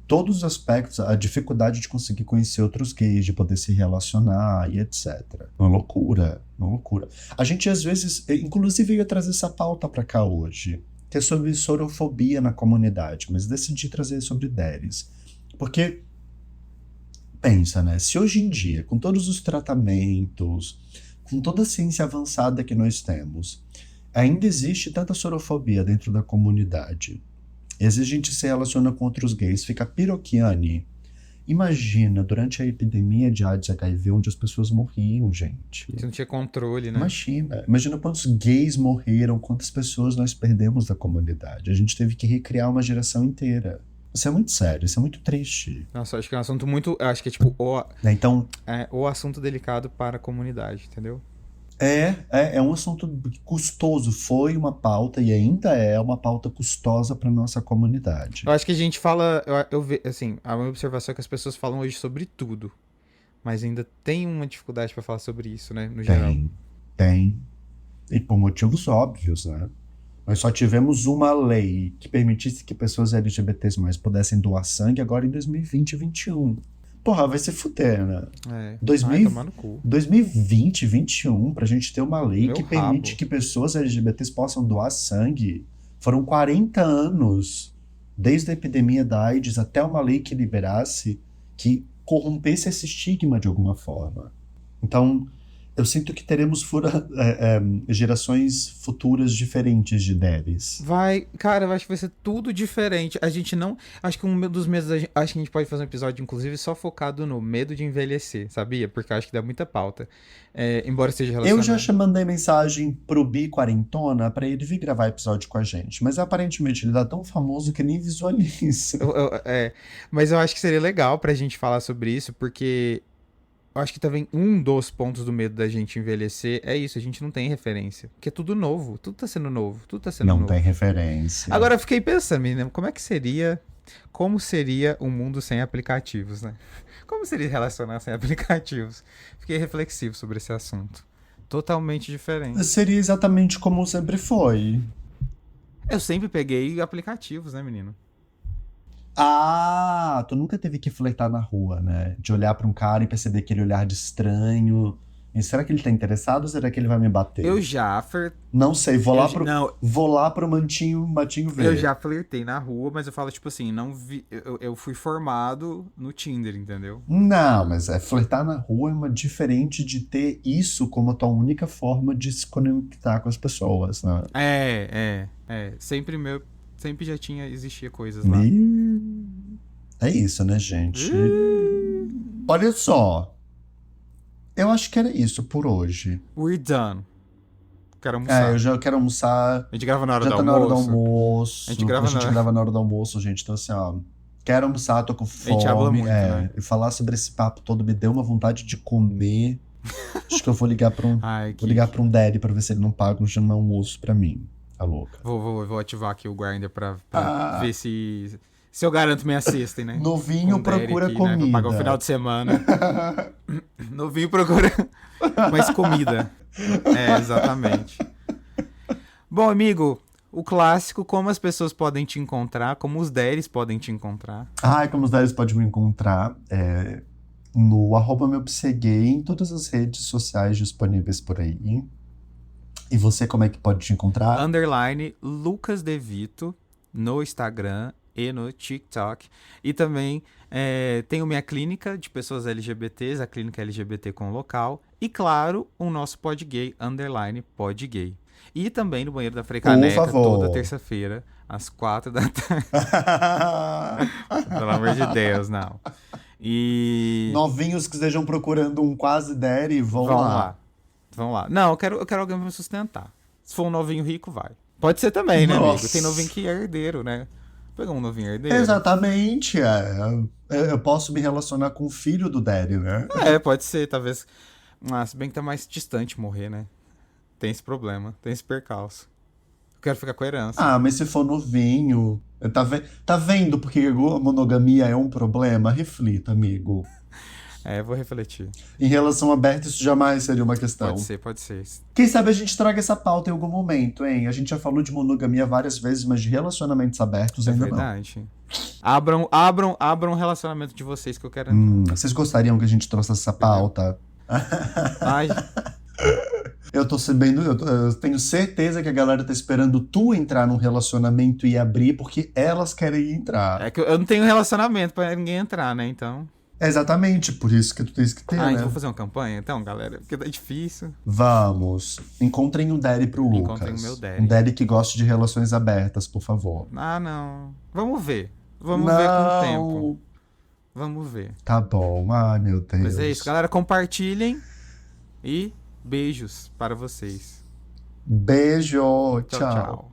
Speaker 1: todos os aspectos, a dificuldade de conseguir conhecer outros gays, de poder se relacionar e etc. Uma loucura, uma loucura. A gente às vezes, inclusive ia trazer essa pauta pra cá hoje, que é sobre sorofobia na comunidade, mas decidi trazer sobre deres. Porque, pensa, né? Se hoje em dia, com todos os tratamentos, com toda a ciência avançada que nós temos, ainda existe tanta sorofobia dentro da comunidade, e às vezes a gente se relaciona com outros gays, fica piroquiane. Imagina, durante a epidemia de AIDS e HIV, onde as pessoas morriam, gente.
Speaker 3: Você não tinha controle, né?
Speaker 1: Imagina quantos gays morreram, quantas pessoas nós perdemos da comunidade. A gente teve que recriar uma geração inteira. Isso é muito sério, isso é muito triste.
Speaker 3: Nossa, acho que é um assunto muito... Acho que é tipo
Speaker 1: Então,
Speaker 3: o assunto delicado para a comunidade, entendeu?
Speaker 1: É um assunto custoso. Foi uma pauta e ainda é uma pauta custosa para nossa comunidade.
Speaker 3: Eu acho que a gente fala... assim, a minha observação é que as pessoas falam hoje sobre tudo. Mas ainda tem uma dificuldade para falar sobre isso, né? No geral.
Speaker 1: Tem. E por motivos óbvios, né? Nós só tivemos uma lei que permitisse que pessoas LGBTs mais pudessem doar sangue agora em 2020 e 2021. Porra, vai se fuder, né?
Speaker 3: É.
Speaker 1: 2000
Speaker 3: Ai, tomar no cu.
Speaker 1: 2020, 21, pra gente ter uma lei
Speaker 3: Meu
Speaker 1: que permite
Speaker 3: rabo.
Speaker 1: que pessoas LGBTs possam doar sangue. Foram 40 anos, desde a epidemia da AIDS até uma lei que liberasse, que corrompesse esse estigma de alguma forma. Então, eu sinto que teremos gerações futuras diferentes de Debs.
Speaker 3: Cara, eu acho que vai ser tudo diferente. A gente não. Acho que um dos medos. Acho que a gente pode fazer um episódio, inclusive, só focado no medo de envelhecer, sabia? Porque eu acho que dá muita pauta. Embora seja
Speaker 1: Eu
Speaker 3: relacionado.
Speaker 1: já mandei mensagem pro Bi Quarentona pra ele vir gravar episódio com a gente, mas aparentemente ele tá tão famoso que nem visualiza.
Speaker 3: Mas eu acho que seria legal pra gente falar sobre isso, porque eu acho que também um dos pontos do medo da gente envelhecer é isso, a gente não tem referência. Porque é tudo novo, tudo tá sendo novo, tudo tá sendo
Speaker 1: Não
Speaker 3: novo.
Speaker 1: tem referência.
Speaker 3: Agora eu fiquei pensando, menina, como seria um mundo sem aplicativos, né? Como seria relacionar sem aplicativos? Fiquei reflexivo sobre esse assunto. Totalmente diferente.
Speaker 1: Seria exatamente como sempre foi.
Speaker 3: Eu sempre peguei aplicativos, né, menino?
Speaker 1: Ah, tu nunca teve que flertar na rua, né? De olhar pra um cara e perceber aquele olhar de estranho. E será que ele tá interessado ou será que ele vai me bater?
Speaker 3: Eu já
Speaker 1: Não sei, vou lá
Speaker 3: Não,
Speaker 1: pro matinho ver.
Speaker 3: eu já flertei na rua, mas eu falo, tipo assim, não vi. Eu fui formado no Tinder, entendeu?
Speaker 1: Não, mas flertar na rua é uma diferente de ter isso como a tua única forma de se conectar com as pessoas, né?
Speaker 3: Sempre já existia coisas lá.
Speaker 1: É isso, né, gente? Olha só. Eu acho que era isso por hoje.
Speaker 3: We're done. Quero almoçar.
Speaker 1: Eu já quero almoçar.
Speaker 3: A gente grava na hora
Speaker 1: Já
Speaker 3: do
Speaker 1: tá na
Speaker 3: almoço.
Speaker 1: hora do almoço.
Speaker 3: A gente grava
Speaker 1: na hora do almoço, gente. Então, assim, ó. Quero almoçar, tô com fome.
Speaker 3: A gente habla muito, né?
Speaker 1: E falar sobre esse papo todo me deu uma vontade de comer. Acho que eu vou ligar pra um, vou ligar pra um daddy pra ver se ele não paga um almoço pra mim. Tá louca.
Speaker 3: Vou ativar aqui o Grindr pra ver se eu garanto minha cesta, né?
Speaker 1: Novinho procura
Speaker 3: aqui,
Speaker 1: comida.
Speaker 3: Né? Pra pagar o final de semana. Novinho procura mais comida. Exatamente. Bom, amigo, o clássico, como as pessoas podem te encontrar, como os deres podem te encontrar.
Speaker 1: Como os daddies podem me encontrar no @meupsegay em todas as redes sociais disponíveis por aí. E você, como é que pode te encontrar?
Speaker 3: _ Lucas De Vito no Instagram e no TikTok. E também tenho minha clínica de pessoas LGBTs, a clínica LGBT com local. E claro, o nosso podgay, _podgay. E também no Banheiro da Frecaneca, toda terça-feira, às 4 da tarde. Pelo amor de Deus, não. E...
Speaker 1: Novinhos que estejam procurando um quase daddy, vão lá.
Speaker 3: Vamos lá. Não, eu quero alguém pra me sustentar. Se for um novinho rico, vai. Pode ser também, né, amigo? Tem novinho que é herdeiro, né? Pegar um novinho herdeiro.
Speaker 1: Exatamente. Eu posso me relacionar com o filho do daddy, né?
Speaker 3: Pode ser, talvez. Se bem que tá mais distante morrer, né? Tem esse problema, tem esse percalço. Eu quero ficar com a herança.
Speaker 1: Mas se for novinho... Tá vendo porque a monogamia é um problema? Reflita, amigo.
Speaker 3: Vou refletir.
Speaker 1: Em relação aberta, isso jamais seria uma questão.
Speaker 3: Pode ser.
Speaker 1: Quem sabe a gente traga essa pauta em algum momento, hein? A gente já falou de monogamia várias vezes, mas de relacionamentos abertos ainda não.
Speaker 3: É verdade. Abram o relacionamento de vocês que eu quero.
Speaker 1: Vocês gostariam que a gente trouxesse essa pauta?
Speaker 3: Ai.
Speaker 1: Eu tenho certeza que a galera tá esperando tu entrar num relacionamento e abrir, porque elas querem entrar.
Speaker 3: É que eu não tenho relacionamento pra ninguém entrar, né? Então...
Speaker 1: Exatamente, por isso que tu tens que ter, né?
Speaker 3: Então vou fazer uma campanha, então, galera, porque tá difícil.
Speaker 1: Vamos. Encontrem um daddy pro Lucas.
Speaker 3: Encontrem o meu daddy.
Speaker 1: Um daddy que goste de relações abertas, por favor.
Speaker 3: Não. Vamos ver. Vamos ver com o tempo. Vamos ver.
Speaker 1: Tá bom. Meu Deus.
Speaker 3: Mas é isso, galera. Compartilhem e beijos para vocês.
Speaker 1: Beijo. Tchau.
Speaker 3: Tchau.